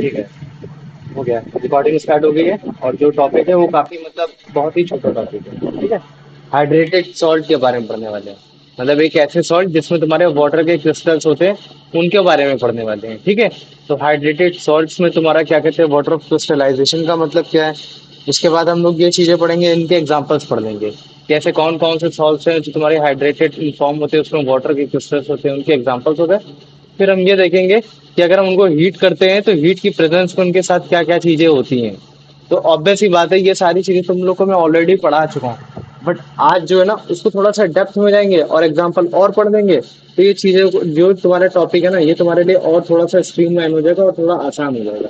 ठीक है, हो गया, रिकॉर्डिंग स्टार्ट हो गई है। और जो टॉपिक है वो काफी मतलब बहुत ही छोटा टॉपिक है, ठीक है। हाइड्रेटेड सॉल्ट के बारे में पढ़ने वाले हैं। मतलब एक ऐसे सॉल्ट जिसमें तुम्हारे वाटर के क्रिस्टल्स होते हैं, उनके बारे में पढ़ने वाले हैं, ठीक है। तो हाइड्रेटेड सॉल्ट्स में तुम्हारा क्या कहते हैं, वाटर ऑफ क्रिस्टलाइजेशन का मतलब क्या है। उसके बाद हम लोग ये चीजें पढ़ेंगे, इनके एग्जांपल्स पढ़ लेंगे। कैसे कौन कौन से सॉल्ट्स हैं जो तुम्हारे हाइड्रेटेड फॉर्म होते हैं, उसमें वाटर के क्रिस्टल्स होते हैं, उनके एग्जांपल्स होते हैं। फिर हम ये देखेंगे कि अगर हम उनको हीट करते हैं तो हीट की प्रेजेंस में उनके साथ क्या क्या चीजें होती हैं। तो ऑब्वियस ही बात है, ये सारी चीजें तुम लोग को मैं ऑलरेडी पढ़ा चुका हूँ, बट आज जो है ना उसको थोड़ा सा डेप्थ में जाएंगे और एग्जांपल और पढ़ देंगे। तो ये चीजें जो तुम्हारा टॉपिक है ना, ये तुम्हारे लिए और थोड़ा सा स्ट्रीमलाइन हो जाएगा और थोड़ा आसान हो जाएगा।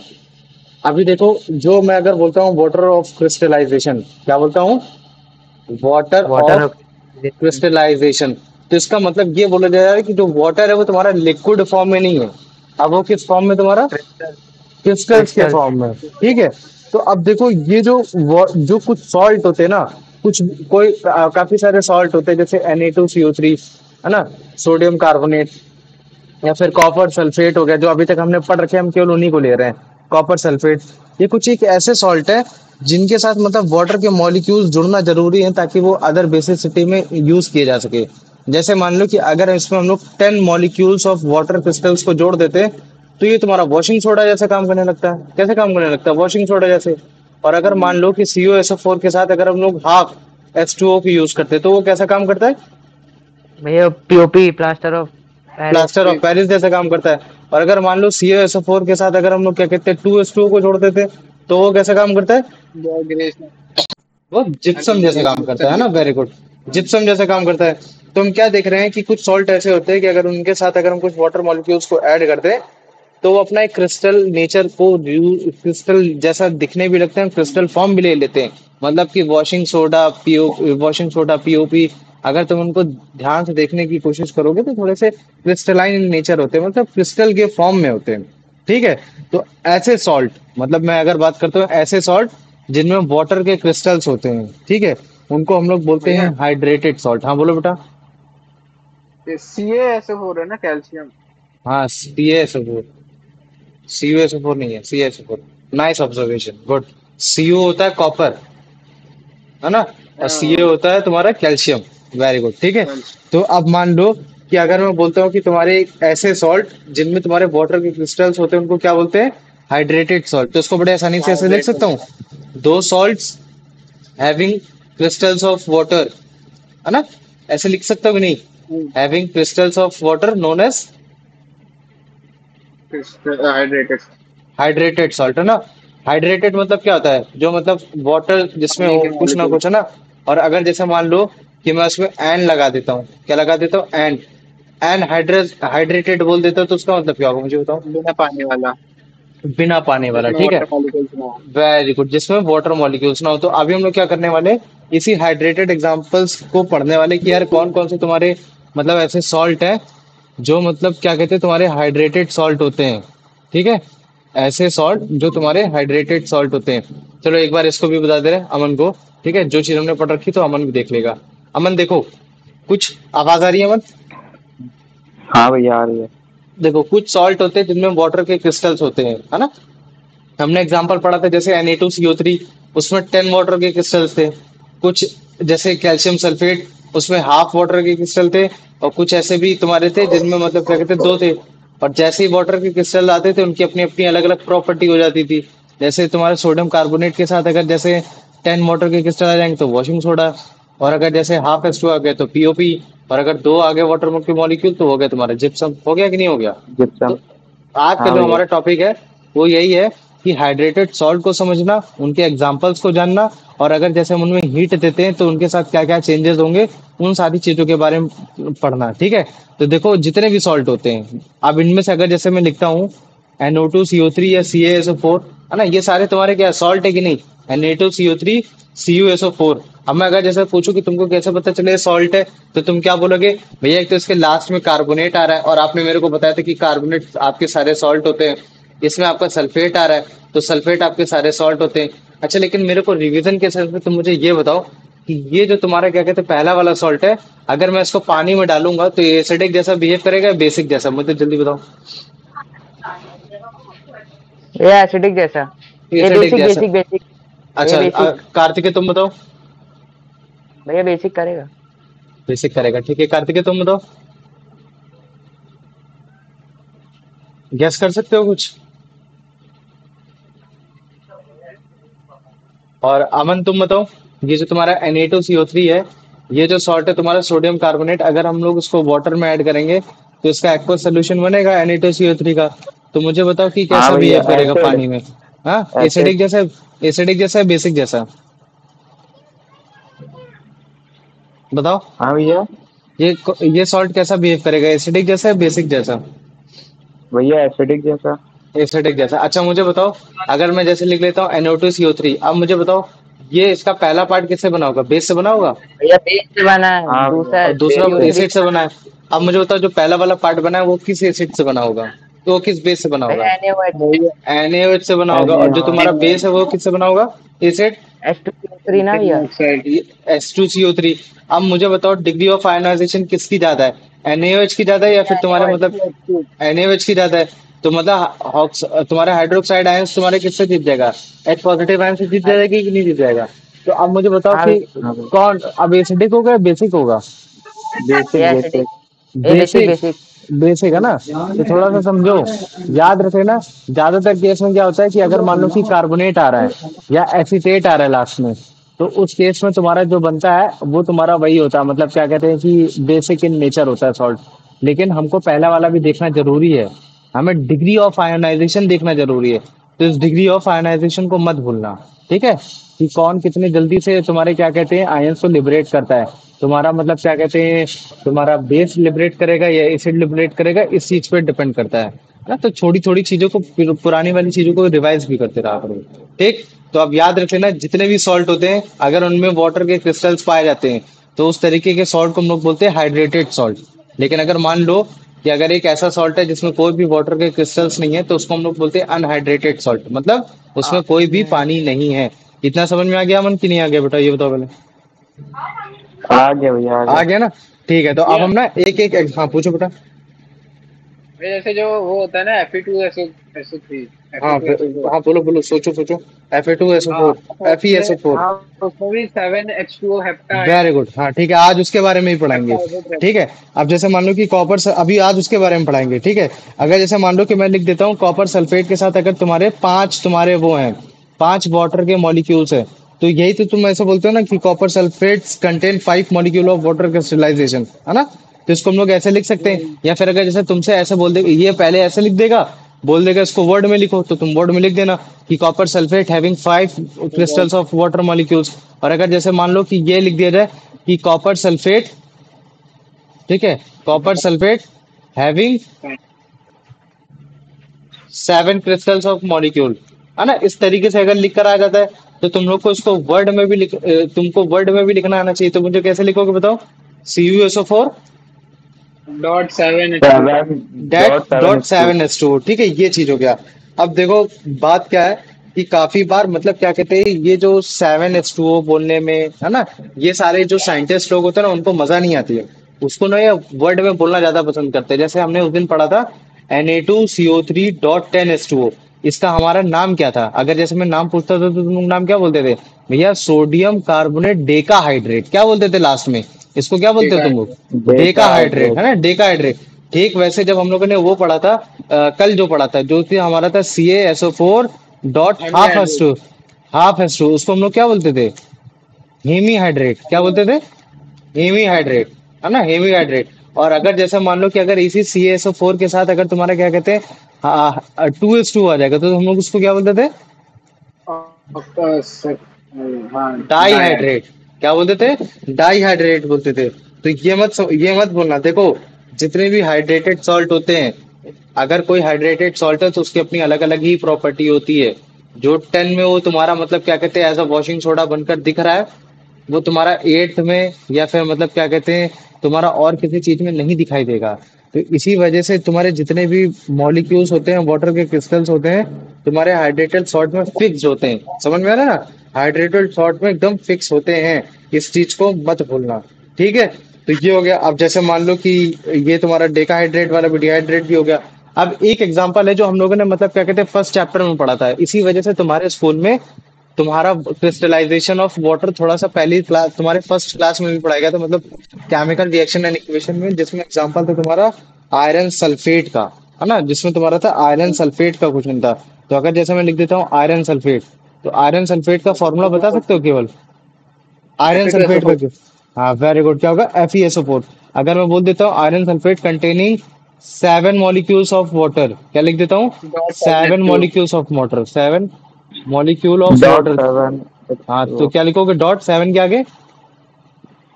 अभी देखो, जो मैं अगर बोलता हूँ वाटर ऑफ क्रिस्टलाइजेशन, क्या बोलता हूँ, water water of of crystallization. तो इसका मतलब ये बोला जा रहा है कि जो वाटर है वो तुम्हारा लिक्विड फॉर्म में नहीं है। अब वो किस फॉर्म में तुम्हारा, क्रिस्टल क्रिस्टल्स के क्रिस्टल फॉर्म में, ठीक है। तो अब देखो, ये जो कुछ सॉल्ट होते हैं ना, कुछ कोई काफी सारे सॉल्ट होते हैं, जैसे Na2CO3, है ना, सोडियम कार्बोनेट, या फिर कॉपर सल्फेट हो गया, जो अभी तक हमने पढ़ रखे हैं, हम केवल उन्हीं को ले रहे हैं। कॉपर सल्फेट, ये कुछ एक ऐसे सॉल्ट है जिनके साथ मतलब वाटर के मॉलिक्यूल्स जुड़ना जरूरी है ताकि वो अदर बेसिसिटी में यूज किए जा सके। जैसे मान लो कि अगर इसमें हम लोग 10 मॉलिक्यूल्स ऑफ वाटर क्रिस्टल्स को जोड़ देते हैं, तो ये तुम्हारा वॉशिंग सोडा जैसे काम करने लगता है। कैसे काम करने लगता है, वॉशिंग सोडा जैसे। और अगर मान लो कि CuSO4 के साथ अगर हम लोग हाफ H2O की यूज करते हैं, तो वो कैसा काम करता है, भैया POP plaster of Paris. Plaster of Paris जैसा काम करता है। और अगर मान लो CuSO4 के साथ अगर हम लोग क्या कहते हैं 2H2O को जोड़ देते, तो वो कैसा काम करता है, वो जिप्सम जैसा काम करता है ना, वेरी गुड, जिप्सम जैसा काम करता है। तो हम क्या देख रहे हैं कि कुछ सॉल्ट ऐसे होते हैं कि अगर उनके साथ अगर हम कुछ वाटर मॉलिक्यूल्स को ऐड कर दें, तो वो अपना एक क्रिस्टल नेचर को, क्रिस्टल जैसा दिखने भी लगते हैं, क्रिस्टल फॉर्म भी ले लेते हैं। मतलब कि वॉशिंग सोडा पीओपी, अगर तुम उनको ध्यान से देखने की कोशिश करोगे तो थोड़े से क्रिस्टलाइन नेचर होते हैं, मतलब क्रिस्टल के फॉर्म में होते हैं, ठीक है। तो ऐसे सॉल्ट, मतलब मैं अगर बात करता हूँ ऐसे सॉल्ट जिनमें वाटर के क्रिस्टल्स होते हैं, ठीक है, उनको हम लोग बोलते हैं भैया हाइड्रेटेड सॉल्ट। हाँ बोलो बेटा। ये CaSO4 है ना, कैल्शियम। हाँ, CuSO4 नहीं है, CuSO4। Nice observation, good. Cu होता है कॉपर, है ना, और Ca हाँ, होता है तुम्हारा कैल्शियम। वेरी गुड, ठीक है। कैल्शियम। तो अब मान लो कि अगर मैं बोलता हूँ कि तुम्हारे ऐसे सॉल्ट जिनमें तुम्हारे वाटर के क्रिस्टल्स होते हैं, उनको क्या बोलते हैं, हाइड्रेटेड सॉल्ट। तो इसको बड़े आसानी से ऐसे लिख सकता हाइड्रेटेड। हूँ, दो salts having crystals of water, है ना, ऐसे लिख सकता हूँ कि नहीं, having crystals of water known as hydrated. Hydrated salt, है ना। हाइड्रेटेड मतलब क्या होता है, जो मतलब वाटर जिसमें पानी हो के कुछ ना मॉलिक्यूल। कुछ, है ना। और अगर जैसे मान लो कि मैं उसमें एन लगा देता हूँ, क्या लगा देता हूँ, एन, एन हाइड्रेटेड बोल देता हूँ, तो उसका मतलब क्या होगा मुझे बताओ। बिना पानी वाला। बिना पानी वाला, जिसमें ठीक है। वाटर मॉलिक्यूल्स ना हो। वेरी गुड, जिसमें वाटर मॉलिक्यूल्स ना हो। तो अभी हम लोग क्या करने वाले, इसी हाइड्रेटेड एग्जांपल्स को पढ़ने वाले कि यार कौन कौन से तुम्हारे मतलब ऐसे सॉल्ट है जो मतलब क्या कहते हैं, तुम्हारे हाइड्रेटेड सॉल्ट होते हैं, ठीक है। ऐसे सॉल्ट जो तुम्हारे हाइड्रेटेड सॉल्ट होते हैं। चलो एक बार इसको भी बता दे रहे हैं अमन को, ठीक है, जो चीज हमने पढ़ रखी तो अमन भी देख लेगा। अमन देखो, कुछ आवाज आ रही है अमन। हाँ भैया आ रही है। देखो, कुछ सॉल्ट होते हैं जिनमें वाटर के क्रिस्टल्स होते हैं, है ना। हमने एग्जांपल पढ़ा था, जैसे Na2CO3, उसमें 10 वाटर के क्रिस्टल्स थे। कुछ जैसे कैल्शियम सल्फेट, उसमें हाफ वाटर के क्रिस्टल थे। और कुछ ऐसे भी तुम्हारे थे जिनमें मतलब क्या कहते हैं, दो थे। और जैसे ही वाटर के क्रिस्टल आते थे, उनकी अपनी अपनी अलग अलग प्रॉपर्टी हो जाती थी। जैसे तुम्हारे सोडियम कार्बोनेट के साथ अगर जैसे 10 वाटर के क्रिस्टल आ जाएंगे तो वॉशिंग सोडा। और अगर जैसे हाफ H2 आ गया तो पीओपी। और अगर दो आ गए वाटर के मॉलिक्यूल तो हो गया तुम्हारा जिप्सम। हो गया कि नहीं हो गया। जिप्सम। तो आज का हाँ जो भैया। हमारा टॉपिक है वो यही है कि हाइड्रेटेड सॉल्ट को समझना, उनके एग्जांपल्स को जानना, और अगर जैसे हम उनमें हीट देते हैं तो उनके साथ क्या क्या चेंजेस होंगे, उन सारी चीजों के बारे में पढ़ना, ठीक है। तो देखो, जितने भी सॉल्ट होते हैं, अब इनमें से अगर जैसे मैं लिखता हूँ NO2CO3 या CaSO4, है ना, ये सारे तुम्हारे क्या सॉल्ट है कि नहीं, Na2CO3 CuSO4। अब मैं अगर जैसे पूछूं कि तुमको कैसे पता चले सॉल्ट है, तो तुम क्या बोलोगे, भैया एक तो इसके लास्ट में कार्बोनेट आ रहा है, और आपने मेरे को बताया था कि कार्बोनेट आपके सारे सॉल्ट होते हैं। इसमें आपका सल्फेट आ रहा है, तो सल्फेट आपके सारे सॉल्ट होते हैं। अच्छा, लेकिन मेरे को रिवीजन के सेंस में तुम मुझे ये बताओ कि ये जो तुम्हारा क्या कहते हैं पहला वाला सॉल्ट है, अगर मैं इसको पानी में डालूंगा तो ये एसिडिक जैसा बिहेव करेगा या बेसिक जैसा, मुझे जल्दी बताओ। ये एसिडिक जैसा। ये एसिडिक बेसिक जैसा। Basic basic. ये अच्छा बेसिक। कार्तिकेय तुम बताओ। भैया बेसिक करेगा। बेसिक करेगा, ठीक है। कार्तिकेय तुम बताओ, गैस कर सकते हो कुछ? और अमन तुम बताओ, ये जो तुम्हारा Na2CO3 है, ये जो सॉल्ट है तुम्हारा सोडियम कार्बोनेट, अगर हम लोग उसको वाटर में ऐड करेंगे तो इसका एक्वस सोल्यूशन बनेगा Na2CO3 का। तो मुझे बताओ कि हाँ कैसा भैया, बिहेव करेगा एसिड। पानी में। हाँ, एसिड। एसिडिक जैसा। एसिडिक जैसा है, बेसिक जैसा? बताओ। हाँ भैया। ये सॉल्ट कैसा बिहेव करेगा, एसिडिक जैसा है, बेसिक जैसा? भैया एसिडिक जैसा। एसिडिक जैसा। अच्छा मुझे बताओ, अगर मैं जैसे लिख लेता हूँ NO2CO3, अब मुझे बताओ ये इसका पहला पार्ट किससे बना होगा, बेस से बना होगा? भैया बेस से बना है, हाँ भैया, दूसरा और दूसरा सीओ बेस थ्री एसिड से बना है। अब मुझे बताओ जो पहला वाला पार्ट बना है वो किस एसिड से बना होगा, तो वो किस बेस से बना होगा? भैया NaOH। भैया। NaOH से बना होगा। और जो NaOH। तुम्हारा बेस है वो किससे बना होगा, एसिड? H2CO3 ना भैया। ऑक्साइड। S2CO3। अब मुझे बताओ डिग्री ऑफ आयोनाइजेशन किसकी ज्यादा है, NaOH की ज्यादा है या फिर भैया तुम्हारे NaOH। मतलब NaOH की ज्यादा है? तो मतलब तुम्हारा हाइड्रोक्साइड आयंस तुम्हारे किससे जीत जाएगा, H पॉजिटिव आयन से जीत जाएगा कि नहीं जीत जाएगा? तो अब मुझे बताओ हाँ कि हाँ भैया। कौन अब एसिडिक होगा या बेसिक होगा? बेसिक भैया एसिडिक। बेसिक। ये बेसिक बेसिक। बेसिक। बेसिक है ना, तो थोड़ा सा समझो, याद रखे ना। ज्यादातर केस में क्या होता है कि अगर मान लो कि कार्बोनेट आ रहा है या एसीटेट आ रहा है लास्ट में, तो उस केस में तुम्हारा जो बनता है वो तुम्हारा वही होता है, मतलब क्या कहते हैं कि बेसिक इन नेचर होता है सॉल्ट। लेकिन हमको पहला वाला भी देखना जरूरी है, हमें डिग्री ऑफ आयोनाइजेशन देखना जरूरी है। तो इस डिग्री ऑफ आयोनाइजेशन को मत भूलना, ठीक है? कि कौन कितनी जल्दी से तुम्हारे क्या कहते हैं आयंस को लिबरेट करता है, तुम्हारा मतलब क्या कहते हैं, तुम्हारा बेस लिबरेट करेगा या एसिड लिबरेट करेगा, इस चीज पे डिपेंड करता है ना। तो छोटी छोटी चीजों को पुरानी वाली चीजों को रिवाइज भी करते रहा करो, ठीक? तो अब याद रख लेना, जितने भी सॉल्ट होते हैं अगर उनमें वाटर के क्रिस्टल्स पाए जाते हैं तो उस तरीके के सॉल्ट को हम लोग बोलते हैं हाइड्रेटेड सॉल्ट। लेकिन अगर मान लो कि अगर एक ऐसा सॉल्ट है जिसमें कोई भी वाटर के क्रिस्टल्स नहीं है तो उसको हम लोग बोलते हैं अनहाइड्रेटेड सॉल्ट, मतलब उसमें कोई भी पानी नहीं है। इतना समझ में आ गया मन कि नहीं आ गया बेटा, ये बताओ पहले। आ गया भैया, आ आ गया। गया ना? ठीक है, तो अब भैया हम ना एक एक हाँ पूछो बेटा। भैया, जैसे जो वो होता है ना Fe2SO3, हाँ Fe2SO4। हाँ, बोलो बोलो, सोचो सोचो। हाँ Fe2SO4, तो उसमें, FeSO4। हाँ तो उसमें भी 7H2O हेप्टाइड। वेरी गुड, हाँ ठीक है, आज उसके बारे में ही पढ़ाएंगे। हेप्टाइड ठीक रहता है। अब जैसे मान लो कि कॉपर अभी आज उसके बारे में पढ़ाएंगे, ठीक है। अगर जैसे मान लो कि मैं लिख देता हूँ कॉपर सल्फेट के साथ अगर तुम्हारे पांच तुम्हारे वो हैं, पांच वाटर के मॉलिक्यूल्स है, तो यही तो तुम ऐसे बोलते हो ना कि copper sulphates contain 5 molecule of water crystallization, है ना? तो इसको हम लोग ऐसे लिख सकते हैं, है। या फिर अगर जैसे तुमसे ऐसे बोल दे, ये पहले ऐसे लिख देगा, बोल देगा इसको वर्ड में लिखो, तो तुम वर्ड में लिख देना कि copper sulphate having 5 crystals of water molecules. और अगर जैसे मान लो कि ये लिख दिया जाए कि कॉपर सल्फेट, ठीक है, copper sulphate having 7 crystals of molecule, है ना? इस तरीके से अगर लिख कर आ जाता है तो तुम लोग को इसको वर्ड में भी तुमको वर्ड में भी लिखना आना चाहिए। तो मुझे कैसे लिखोगे बताओ, CuSO4 .7H2। That dot 7.7H2। 7 S2, ठीक है, ये चीज हो गया। अब देखो बात क्या है कि काफी बार मतलब क्या कहते हैं ये जो 7 H2O बोलने में, है ना, ये सारे जो साइंटिस्ट लोग होते हैं ना उनको मजा नहीं आती है, उसको ना ये वर्ड में बोलना ज्यादा पसंद करते हैं। जैसे हमने उस दिन पढ़ा था Na2CO3.10H2O, इसका हमारा नाम क्या था? अगर जैसे मैं नाम पूछता था तो तुम लोग नाम क्या बोलते थे? भैया सोडियम कार्बोनेट डेका हाइड्रेट, क्या बोलते थे लास्ट में? इसको क्या बोलते हो ठीक है। तुम लोग? डेका डेटा हाइड्रेट, है हाइड्रेट। ना, डेका हाइड्रेट। ठीक वैसे जब हम लोगों ने वो पढ़ा था कल जो पढ़ा था जो कि हमारा था CaSO4.हाफ hemi S two, half S two, उसको हम लोग क्या बोलते थे? हेमी हाइड्रेट, क्या बोलते थे? हेमी हाइड्रेट, है ना, हेमी हाइड्रेट। और अगर जैसे मान लो कि अगर इसी CaSO4 के साथ अगर तुम्हारा क्या कहते हैं 2H2 आ जाएगा तो हम लोग उसको क्या बोलते थे? हाइड्रेट। हाँ। Die died. हाइड्रेट, क्या बोलते थे? डाई हाइड्रेट बोलते थे। तो ये मत बोलना। देखो जितने भी हाइड्रेटेड सॉल्ट होते हैं, अगर कोई हाइड्रेटेड सॉल्ट है तो उसकी अपनी अलग अलग ही प्रॉपर्टी होती है। जो 10 में वो तुम्हारा मतलब क्या कहते हैं एज अ वॉशिंग सोडा बनकर दिख रहा है, वो तुम्हारा 8th में या फिर मतलब क्या कहते हैं तुम्हारा और किसी चीज में नहीं दिखाई देगा। तो इसी वजह से तुम्हारे जितने भी मॉलिक्यूल्स होते हैं, वाटर के क्रिस्टल्स होते हैं, तुम्हारे हाइड्रेटेड सॉल्ट में फिक्स होते हैं। समझ में आ रहा है ना? हाइड्रेटेड सॉल्ट में एकदम फिक्स होते हैं, इस चीज को मत भूलना, ठीक है? तो ये हो गया। अब जैसे मान लो कि ये तुम्हारा डेकाहाइड्रेट वाला भी डिहाइड्रेट भी हो गया। अब एक एग्जांपल है जो हम लोगों ने मतलब क्या कहते हैं फर्स्ट चैप्टर में पढ़ा था, इसी वजह से तुम्हारे स्कूल में तुम्हारा क्रिस्टलाइजेशन ऑफ वाटर थोड़ा सा पहली क्लास तुम्हारे फर्स्ट क्लास में भी पढ़ाया गया था, मतलब केमिकल रिएक्शन एंड इक्वेशन में, जिसमें एग्जांपल था तुम्हारा आयरन सल्फेट का, है ना, जिसमें तुम्हारा था आयरन सल्फेट का क्वेश्चन था। तो अगर जैसे मैं लिख देता हूँ आयरन सल्फेट, तो आयरन सल्फेट का फॉर्मूला बता सकते हो केवल आयरन सल्फेट का? Fe2SO4 हाँ वेरी गुड, क्या होगा? FeSO4। अगर मैं बोल देता हूँ iron sulphate containing 7 molecules of water, क्या लिख देता हूँ? dot seven 7 H2O molecules of water, 7 molecule of dot water. Seven हाँ तो क्या लिखोगे? डॉट सेवन के आगे,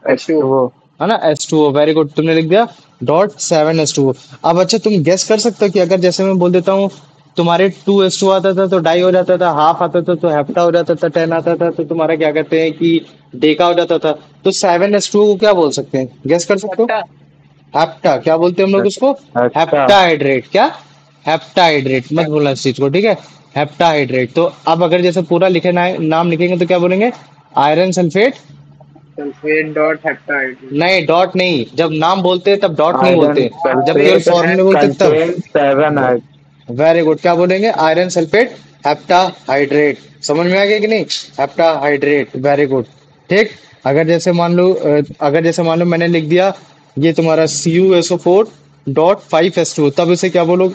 H2O H2O। है ना, H2O। वेरी गुड, तुमने लिख दिया .7 H2O। अब अच्छा तुम गेस कर सकते हो कि अगर जैसे मैं बोल देता हूँ तुम्हारे 2 H2 आता था तो डाई हो जाता था, हाफ आता था तो हेप्टा हो जाता था, 10 आता था तो तुम्हारा क्या कहते हैं कि डेका हो जाता था। तो 7 H2O को क्या बोल सकते हैं, गेस कर सकते हो? हट्टा हेप्टा, क्या बोलते हैं हम लोग उसको? अच्छा। हेप्टाहाइड्रेट, क्या? हेप्टाहाइड्रेट, मत भूलना इस चीज को, ठीक है? हेप्टाहाइड्रेट। तो अब अगर जैसे पूरा लिखे नाम लिखेंगे तो क्या बोलेंगे? Iron sulphate. सल्फेट डॉट हेप्टाइड नहीं, डॉट नहीं, जब नाम बोलते हैं तब डॉट नहीं आयरन बोलते, जब केवल सल्फेट फॉर्मूले बोलते हैं तब। कंटेन 7 वेरी गुड, क्या बोलेंगे? Iron sulphate heptahydrate. समझ में आ गया कि नहीं? Heptahydrate, very good. ठीक। अगर जैसे मान लो मैंने लिख दिया ये तुम्हारा CuSO4.5H2, तब इसे क्या बोलोगे?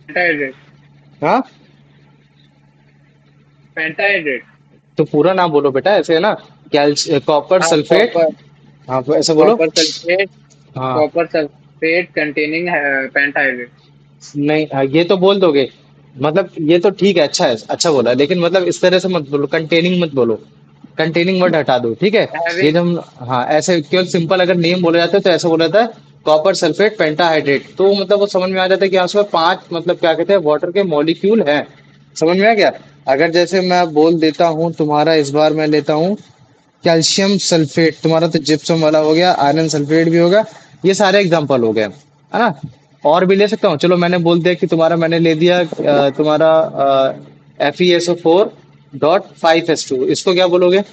पेंटाहाइड्रेट हाँ, पेंटाहाइड्रेट तो पूरा नाम बोलो बेटा, ऐसे है ना, कॉपर हाँ सल्फेट। कॉपर हाँ तो ऐसे बोलो। कॉपर सल्फेट हाँ, कॉपर सल्फेट कंटेनिंग पेंटाहाइड्रेट नहीं, हाँ, ये तो बोल दोगे, मतलब ये तो ठीक है, अच्छा है, अच्छा बोला, लेकिन मतलब इस तरह से मत बोलो, कंटेनिंग मत बोलो, कंटेनिंग वर्ड हटा दो, ठीक है? ये हैविंग जब हाँ ऐसे केवल सिंपल अगर नेम बोला जाता है तो ऐसे बोला जाता है कॉपर सल्फेट पेंटाहाइड्रेट, तो मतलब वो समझ में आ जाता है कि यहाँ उसमें 5 मतलब क्या कहते हैं वाटर के मॉलिक्यूल हैं। समझ में आ गया? अगर जैसे मैं बोल देता हूँ तुम्हारा, इस बार मैं लेता हूँ कैल्शियम सल्फेट, तुम्हारा तो जिप्सम वाला हो गया, आयरन सल्फेट भी होगा, ये सारे एग्जांपल हो गए, है ना? और भी ले सकता हूँ, चलो मैंने बोल दिया कि तुम्हारा, मैंने ले दिया तुम्हारा FeSO4.5H2, इसको क्या बोलोगे?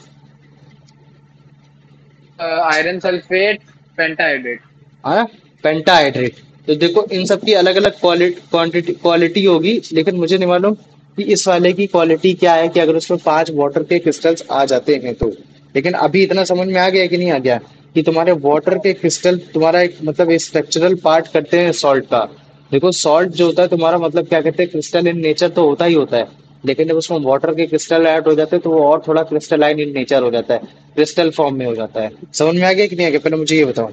आयरन सल्फेट पेंटाहाइड्रेट है ना, पेंटाहाइड्रेट। तो देखो इन सब की अलग अलग क्वालिटी होगी, लेकिन मुझे नहीं मालूम कि इस वाले की क्वालिटी क्या है, कि अगर उसमें 5 वाटर के क्रिस्टल्स आ जाते हैं तो। लेकिन अभी इतना समझ में आ गया कि नहीं आ गया कि तुम्हारे वाटर के क्रिस्टल तुम्हारा एक मतलब एक स्ट्रक्चरल पार्ट करते हैं सॉल्ट का। देखो सॉल्ट जो होता है तुम्हारा मतलब क्या कहते हैं क्रिस्टल इन नेचर तो होता ही होता है, लेकिन जब उसमें वाटर के क्रिस्टल ऐड हो जाते हैं तो वो और थोड़ा क्रिस्टलाइन इन नेचर हो जाता है, क्रिस्टल फॉर्म में हो जाता है। समझ में आ गया कि नहीं आ गया, पहले मुझे ये बताओ।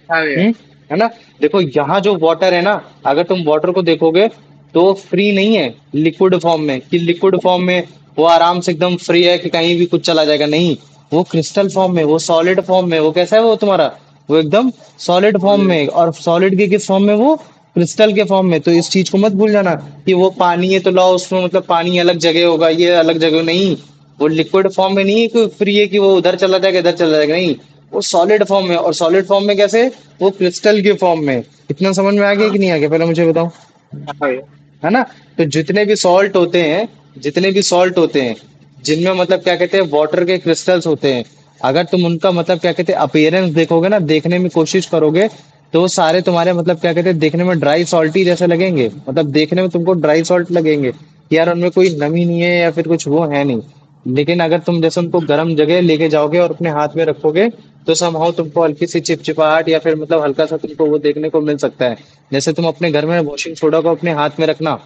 हाँ भैया है ना? देखो यहाँ जो वाटर है ना, अगर तुम वाटर को देखोगे तो फ्री नहीं है लिक्विड फॉर्म में, कि लिक्विड फॉर्म में वो आराम से एकदम फ्री है कि कहीं भी कुछ चला जाएगा, नहीं। वो क्रिस्टल फॉर्म में, वो सॉलिड फॉर्म में, वो कैसा है वो तुम्हारा, वो एकदम सॉलिड फॉर्म में, और सॉलिड के किस फॉर्म में? वो क्रिस्टल के फॉर्म में। तो इस चीज को मत भूल जाना कि वो पानी है तो लाओ उसमें मतलब पानी अलग जगह होगा, ये अलग जगह नहीं। वो लिक्विड फॉर्म में नहीं है कि फ्री है कि वो उधर चला जाएगा इधर चला जाएगा, नहीं। वो सॉलिड फॉर्म में, और सॉलिड फॉर्म में कैसे? वो क्रिस्टल के फॉर्म में। इतना समझ में आ गया कि नहीं आ गया, पहले मुझे बताओ। हाँ भैया है ना? तो जितने भी सॉल्ट होते हैं, जितने भी सॉल्ट होते हैं जिनमें मतलब क्या कहते हैं वाटर के क्रिस्टल्स होते हैं, अगर तुम उनका मतलब क्या कहते हैं अपीयरेंस देखोगे ना, देखने में कोशिश करोगे, तो वो सारे तुम्हारे मतलब क्या कहते हैं देखने में ड्राई सॉल्टी जैसे लगेंगे, मतलब देखने में तुमको ड्राई सॉल्ट लगेंगे कि यार उनमें कोई नमी नहीं है या फिर कुछ वो है नहीं। लेकिन अगर तुम जैसे उनको गर्म जगह लेके जाओगे और अपने हाथ में रखोगे तो समहाउ तुमको हल्की सी चिपचिपाहट या फिर मतलब हल्का सा तुमको वो देखने को मिल सकता है। जैसे तुम अपने घर में वॉशिंग सोडा को अपने हाथ में रखना,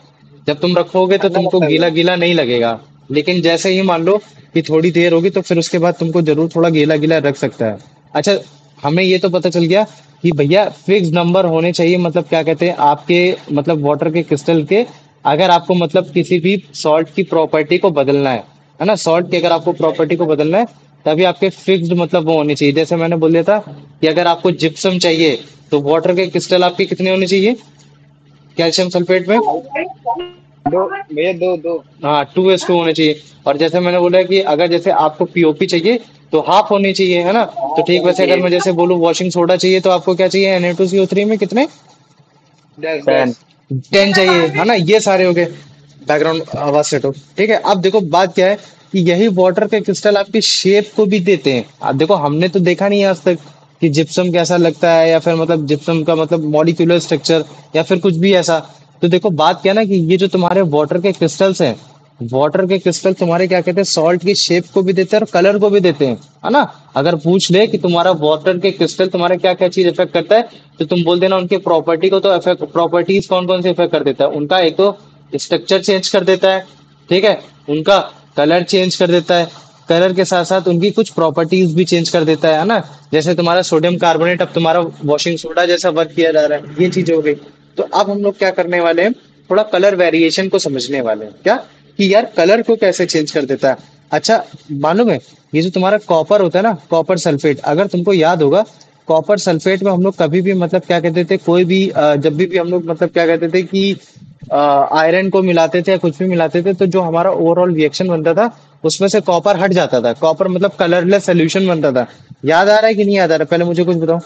जब तुम रखोगे तो ठंडा तुमको लगता है गीला भैया गीला नहीं लगेगा, लेकिन जैसे ही मान लो कि थोड़ी देर होगी तो फिर उसके बाद तुमको जरूर थोड़ा गीला गीला रख सकता है। अच्छा, हमें ये तो पता चल गया कि भैया फिक्स नंबर होने चाहिए, मतलब क्या कहते हैं आपके मतलब वाटर के क्रिस्टल के, अगर आपको मतलब किसी भी सॉल्ट की प्रॉपर्टी को बदलना है ना, सॉल्ट की अगर आपको प्रॉपर्टी को बदलना है तभी आपके फिक्स्ड मतलब वो होने चाहिए। जैसे मैंने बोल दिया था कि अगर आपको जिप्सम चाहिए तो वाटर के क्रिस्टल आपके कितने होने चाहिए कैल्शियम सल्फेट में? दो भैया दो दो हाँ, 2:2 होने चाहिए। और जैसे मैंने बोला कि अगर जैसे आपको पीओपी चाहिए तो हाफ होनी चाहिए, है ना? तो हाफ ठीक होनी वैसे अगर चाहिए मैं जैसे बोलूँ वॉशिंग सोडा चाहिए तो आपको क्या चाहिए Na2CO3 में कितने? 10 10 10। 10 चाहिए, है ना? ये सारे हो गए। बैकग्राउंड आवाज सेट हो, ठीक है? अब देखो बात क्या है कि यही वाटर के क्रिस्टल आपकी शेप को भी देते हैं। अब देखो हमने तो देखा नहीं है आज तक, कि जिप्सम कैसा लगता है, या फिर मतलब जिप्सम का मतलब मॉलिक्यूलर स्ट्रक्चर, या फिर कुछ भी ऐसा। तो देखो बात क्या है ना, कि ये जो तुम्हारे वाटर के क्रिस्टल्स हैं, वाटर के क्रिस्टल तुम्हारे क्या कहते हैं, सॉल्ट की शेप को भी देते हैं और कलर को भी देते हैं, है ना। अगर पूछ ले कि तुम्हारा वाटर के क्रिस्टल तुम्हारे क्या क्या चीज इफेक्ट करता है, तो तुम बोल देना उनके प्रॉपर्टी को। तो इफेक्ट प्रॉपर्टीज कौन कौन से इफेक्ट कर देता है उनका, एक तो स्ट्रक्चर चेंज कर देता है, ठीक है, उनका कलर चेंज कर देता है, कलर के साथ साथ उनकी कुछ प्रॉपर्टीज भी चेंज कर देता है ना। जैसे तुम्हारा सोडियम कार्बोनेट अब तुम्हारा वॉशिंग सोडा जैसा वर्क किया जा रहा है, ये चीज हो गई। तो अब हम लोग क्या करने वाले हैं, थोड़ा कलर वेरिएशन को समझने वाले हैं, क्या कि यार कलर को कैसे चेंज कर देता है। अच्छा, मालूम है, ये जो तुम्हारा कॉपर होता है ना, कॉपर सल्फेट, अगर तुमको याद होगा, कॉपर सल्फेट में हम लोग कभी भी मतलब क्या कहते थे, कोई भी जब भी हम लोग मतलब क्या कहते थे कि आयरन को मिलाते थे या कुछ भी मिलाते थे, तो जो हमारा ओवरऑल रिएक्शन बनता था, उसमें से कॉपर हट जाता था। कॉपर मतलब कलरलेस सोल्यूशन बनता था। याद आ रहा है कि नहीं याद आ रहा है, पहले मुझे कुछ बताओ।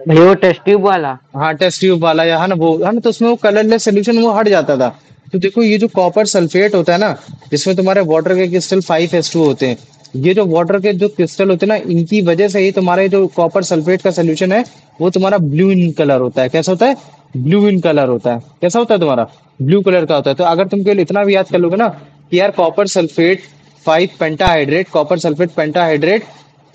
भाई वो टेस्ट ट्यूब वाला। हाँ, टेस्ट ट्यूब वाला, या है ना वो, है ना, तो उसमें वो कलरलेस सोल्यूशन वो हट जाता था। तो देखो ये जो कॉपर सल्फेट होता है ना, जिसमें तुम्हारे वाटर के क्रिस्टल 5s2 होते हैं, ये जो वाटर के जो क्रिस्टल होते हैं ना, इनकी वजह से ही तुम्हारे जो कॉपर सल्फेट का सोल्यूशन है, वो तुम्हारा ब्लू इन कलर होता है। कैसा होता है? ब्लू इन कलर होता है। कैसा होता है तुम्हारा? ब्लू कलर का होता है। तो अगर तुम केवल इतना भी याद कर लोगे ना, कि यार copper sulphate 5 pentahydrate, copper sulphate pentahydrate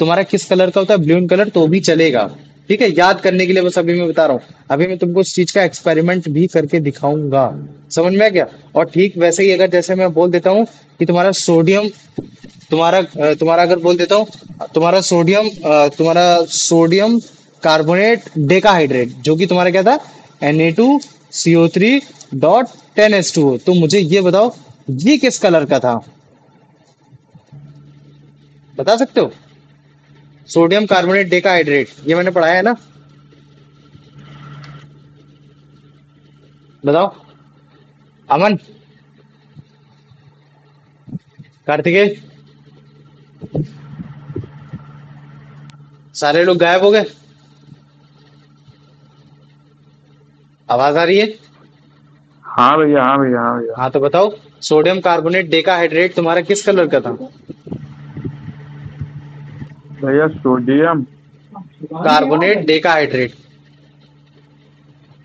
तुम्हारा किस कलर का होता है, ब्लू इन कलर, तो भी चलेगा। ठीक है, याद करने के लिए बस अभी मैं बता रहा हूँ। अभी मैं तुमको उस चीज का एक्सपेरिमेंट भी करके दिखाऊंगा। समझ में आ गया? और ठीक वैसे ही अगर जैसे मैं बोल देता हूँ कि तुम्हारा सोडियम, तुम्हारा अगर बोल देता हूँ, तुम्हारा सोडियम कार्बोनेट डेकाहाइड्रेट, जो कि तुम्हारा क्या था, Na2CO3.10H2O। तो मुझे ये बताओ, ये किस कलर का था, बता सकते हो? सोडियम कार्बोनेट डेकाहाइड्रेट, ये मैंने पढ़ाया है ना, बताओ। अमन, कार्तिकेय, सारे लोग गायब हो गए, आवाज आ रही है? हाँ भैया, हाँ भैया, हाँ भैया। हाँ तो बताओ, सोडियम कार्बोनेट डेकाहाइड्रेट तुम्हारा किस कलर का था? भैया सोडियम। Carbonate decahydrate.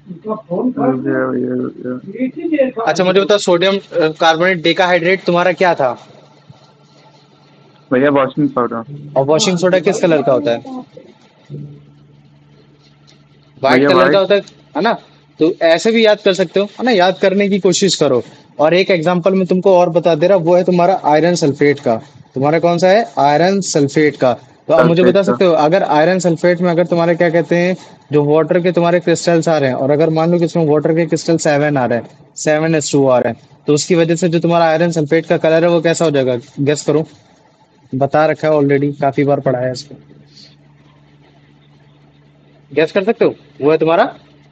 भैया भैया भैया। अच्छा मुझे बताओ, सोडियम कार्बोनेट डेकाहाइड्रेट तुम्हारा क्या था? भैया वॉशिंग पाउडर। और वॉशिंग सोडा किस कलर का होता है? व्हाइट भैया कलर का वाइट। होता है ना। तो ऐसे भी याद कर सकते हो, है ना, याद करने की कोशिश करो। और एक एग्जांपल मैं तुमको और बता दे रहा, वो है तुम्हारा आयरन सल्फेट का। तुम्हारा कौन सा है? आयरन सल्फेट का। तो आप मुझे सल्फेट बता का। सकते हो, अगर आयरन सल्फेट में अगर तुम्हारे क्या कहते हैं, जो वाटर के तुम्हारे क्रिस्टल्स आ रहे हैं, और अगर मान लो कि इसमें वाटर के क्रिस्टल 7 आ रहे हैं, 7s2 आ रहे हैं, तो उसकी वजह से जो तुम्हारा आयरन सल्फेट का कलर है वो कैसा हो जाएगा, गेस करो। बता रखा है ऑलरेडी, काफी बार पढ़ा है इसको। गैस कर सकते हो? वो है तुम्हारा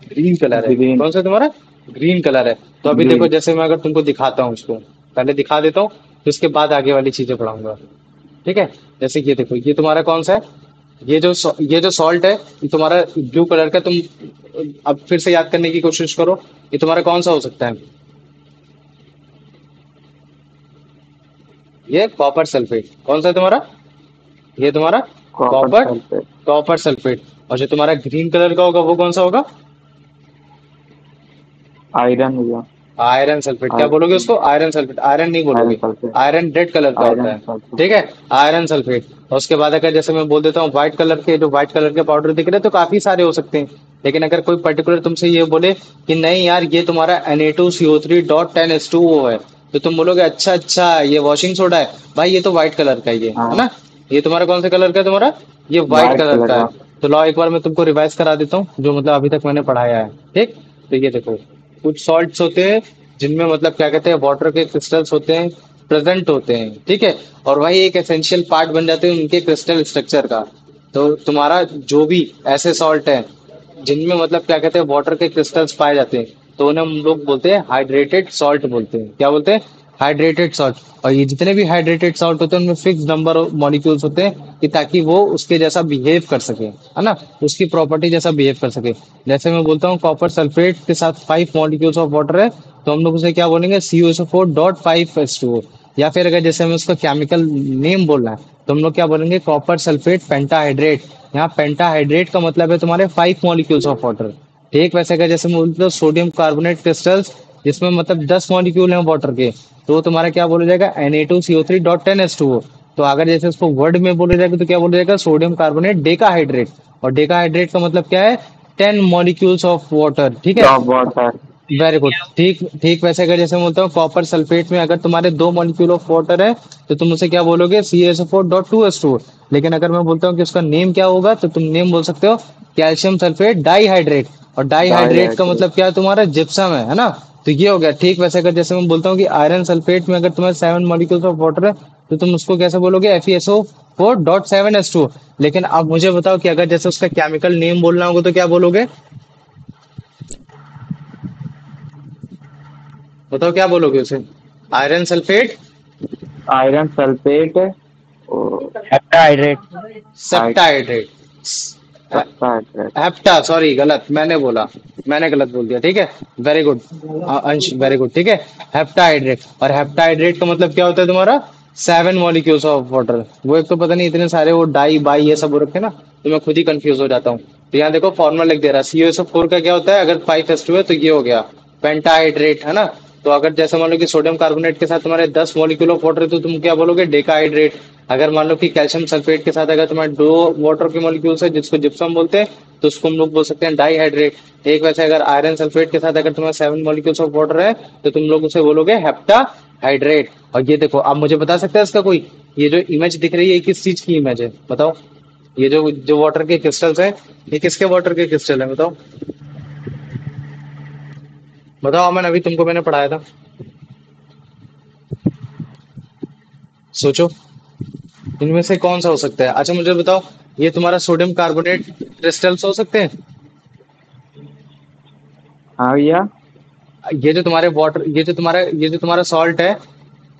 ग्रीन कलर है। ग्रीन। कौन सा तुम्हारा? ग्रीन कलर है। तो अभी देखो, ग्रीन। जैसे मैं अगर तुमको दिखाता हूँ उसको, पहले दिखा देता हूँ, तो उसके बाद आगे वाली चीजें पढ़ाऊंगा। ठीक है, जैसे ये देखो, ये तुम्हारा कौन सा है, ये जो सॉल्ट है, ये तुम्हारा ब्लू कलर का। तुम अब फिर से याद करने की कोशिश करो, ये तुम्हारा कौन सा हो सकता है? ये कॉपर सल्फेट। कौन सा है तुम्हारा? ये तुम्हारा copper copper, sulphate. Copper sulphate. और जो तुम्हारा ग्रीन कलर का होगा वो कौन सा होगा? आयरन भैया। Iron sulphate. क्या बोलोगे आयरन। उसको? Iron sulphate. आयरन नहीं आयरन बोलोगे, सल्फेट। आयरन रेड कलर का होता आयरन है। सल्फेट। ठीक है, आयरन सल्फेट। और उसके बाद अगर जैसे मैं बोल देता हूँ व्हाइट कलर के, जो व्हाइट कलर के पाउडर दिख रहे हैं, तो काफी सारे हो सकते हैं। लेकिन अगर कोई पर्टिकुलर तुमसे ये बोले कि नहीं यार, ये तुम्हारा Na2CO3.10H2O है, तो तुम बोलोगे अच्छा अच्छा, ये वॉशिंग सोडा है। भाई ये तो व्हाइट कलर का ही है हाँ। ना। ये तुम्हारा कौन सा कलर का है तुम्हारा? ये व्हाइट वाइट कलर कलर का है। का। तो लाओ एक बार मैं तुमको रिवाइज करा देता हूँ, जो मतलब अभी तक मैंने पढ़ाया है। ठीक, तो ये देखो, कुछ सॉल्ट्स होते हैं जिनमें मतलब क्या कहते हैं, वाटर के क्रिस्टल्स होते हैं, प्रेजेंट होते हैं। ठीक है, और वही एक एसेंशियल पार्ट बन जाते हैं उनके क्रिस्टल स्ट्रक्चर का। तो तुम्हारा जो भी ऐसे सॉल्ट है जिनमें मतलब क्या कहते हैं, वाटर के क्रिस्टल्स पाए जाते हैं, तो उन्हें हम लोग बोलते हैं हाइड्रेटेड सॉल्ट बोलते हैं। क्या बोलते हैं? Hydrated salt. और ये जितने भी हाइड्रेटेड सॉल्ट होते हैं उनमें फिक्स नंबर ऑफ मॉलिक्यूल्स होते हैं, कि ताकि वो उसके जैसा बिहेव कर सके, है ना, उसकी प्रॉपर्टी जैसा बिहेव कर सके। जैसे मैं बोलता हूँ कॉपर सल्फेट के साथ 5 मॉलिक्यूल्स ऑफ वाटर है, तो हम लोग उसे क्या बोलेंगे, CuSO4.5H2O। या फिर अगर जैसे हमें उसका केमिकल नेम बोलना है तो हम लोग क्या बोलेंगे, कॉपर सल्फेट पेंटाहाइड्रेट। यहाँ पेंटाहाइड्रेट का मतलब है तुम्हारे 5 मॉलिक्यूल्स ऑफ वाटर। ठीक वैसे अगर जैसे हम बोलते हो सोडियम कार्बोनेट क्रिस्टल्स, जिसमें मतलब 10 मॉलिक्यूल हैं वाटर के, तो वो तुम्हारा क्या बोला जाएगा, Na2CO3.10H2O। तो अगर जैसे उसको वर्ड में बोला जाएगा तो क्या बोला जाएगा, सोडियम कार्बोनेट डेकाहाइड्रेट। और डेकाहाइड्रेट का मतलब क्या है, 10 मॉलिक्यूल्स ऑफ वाटर। ठीक है, ड्रॉप वाटर। Very good. ठीक ठीक वैसे अगर जैसे मैं बोलता हूँ कॉपर सल्फेट में अगर तुम्हारे 2 मॉलिक्यूल ऑफ वाटर है तो तुम उसे क्या बोलोगे, CaSO4.2H2O। लेकिन अगर मैं बोलता हूँ कि उसका नेम क्या होगा तो तुम नेम बोल सकते हो कैल्शियम सल्फेट डाईहाइड्रेट। और डाईहाइड्रेट का डाईहाइड्रेट। मतलब क्या है, तुम्हारा जिप्सम है ना। तो ये हो गया। ठीक वैसे अगर जैसे मैं बोलता हूँ कि आयरन सल्फेट में अगर तुम्हारे 7 मॉलिक्यूल्स ऑफ वाटर है तो तुम उसको कैसे बोलोगे, FeSO4.7H2O। लेकिन अब मुझे बताओ कि अगर जैसे उसका केमिकल नेम बोलना होगा तो क्या बोलोगे, बताओ क्या बोलोगे उसे, आयरन सल्फेट आयरन सल्फेट। ओ। हेप्टाहाइड्रेट। सेप्टाहाइड्रेट, हेप्टाहाइड्रेट। हेप्टा, सॉरी गलत मैंने बोला, मैंने गलत बोल दिया। ठीक है, वेरी गुड अंश, वेरी गुड। ठीक है, हेप्टाहाइड्रेट। और हेप्टाहाइड्रेट का मतलब क्या होता है तुम्हारा, 7 मॉलिक्यूल्स ऑफ वाटर। वो एक तो पता नहीं इतने सारे वो डाई बाई ये सब हो रखे ना, तो मैं खुद ही कंफ्यूज हो जाता हूँ। तो यहाँ देखो फॉर्मूला लिख दे रहा है, CaSO4 का क्या होता है, अगर 5H2 है तो ये हो गया पेंटाहाइड्रेट, है ना। तो अगर जैसे मान लो कि सोडियम कार्बोनेट के साथ तुम्हारे 10 मॉलिक्यूल ऑफ वाटर है तो तुम क्या बोलोगे, डेकाहाइड्रेट। अगर मान लो कि कैल्शियम सल्फेट के साथ अगर तुम्हारे 2 वाटर के मॉलिक्यूल्स है जिसको जिप्सम बोलते हैं तो उसको हम लोग बोल सकते हैं डाईहाइड्रेट। एक वैसे अगर आयरन सल्फेट के साथ अगर तुम्हारे 7 मॉलिक्यूल्स ऑफ वाटर है तो तुम लोग उसे बोलोगे हेप्टा हाइड्रेट। और ये देखो, आप मुझे बता सकते हैं इसका कोई, ये जो इमेज दिख रही है ये किस चीज की इमेज है बताओ। ये जो जो वाटर के क्रिस्टल्स हैं ये किसके वाटर के क्रिस्टल है बताओ। बताओ अमन, अभी तुमको मैंने पढ़ाया था, सोचो इनमें से कौन सा हो सकता है। अच्छा मुझे बताओ, ये तुम्हारा सोडियम कार्बोनेट क्रिस्टल्स हो सकते हैं। हाँ भैया। ये जो तुम्हारा सॉल्ट है,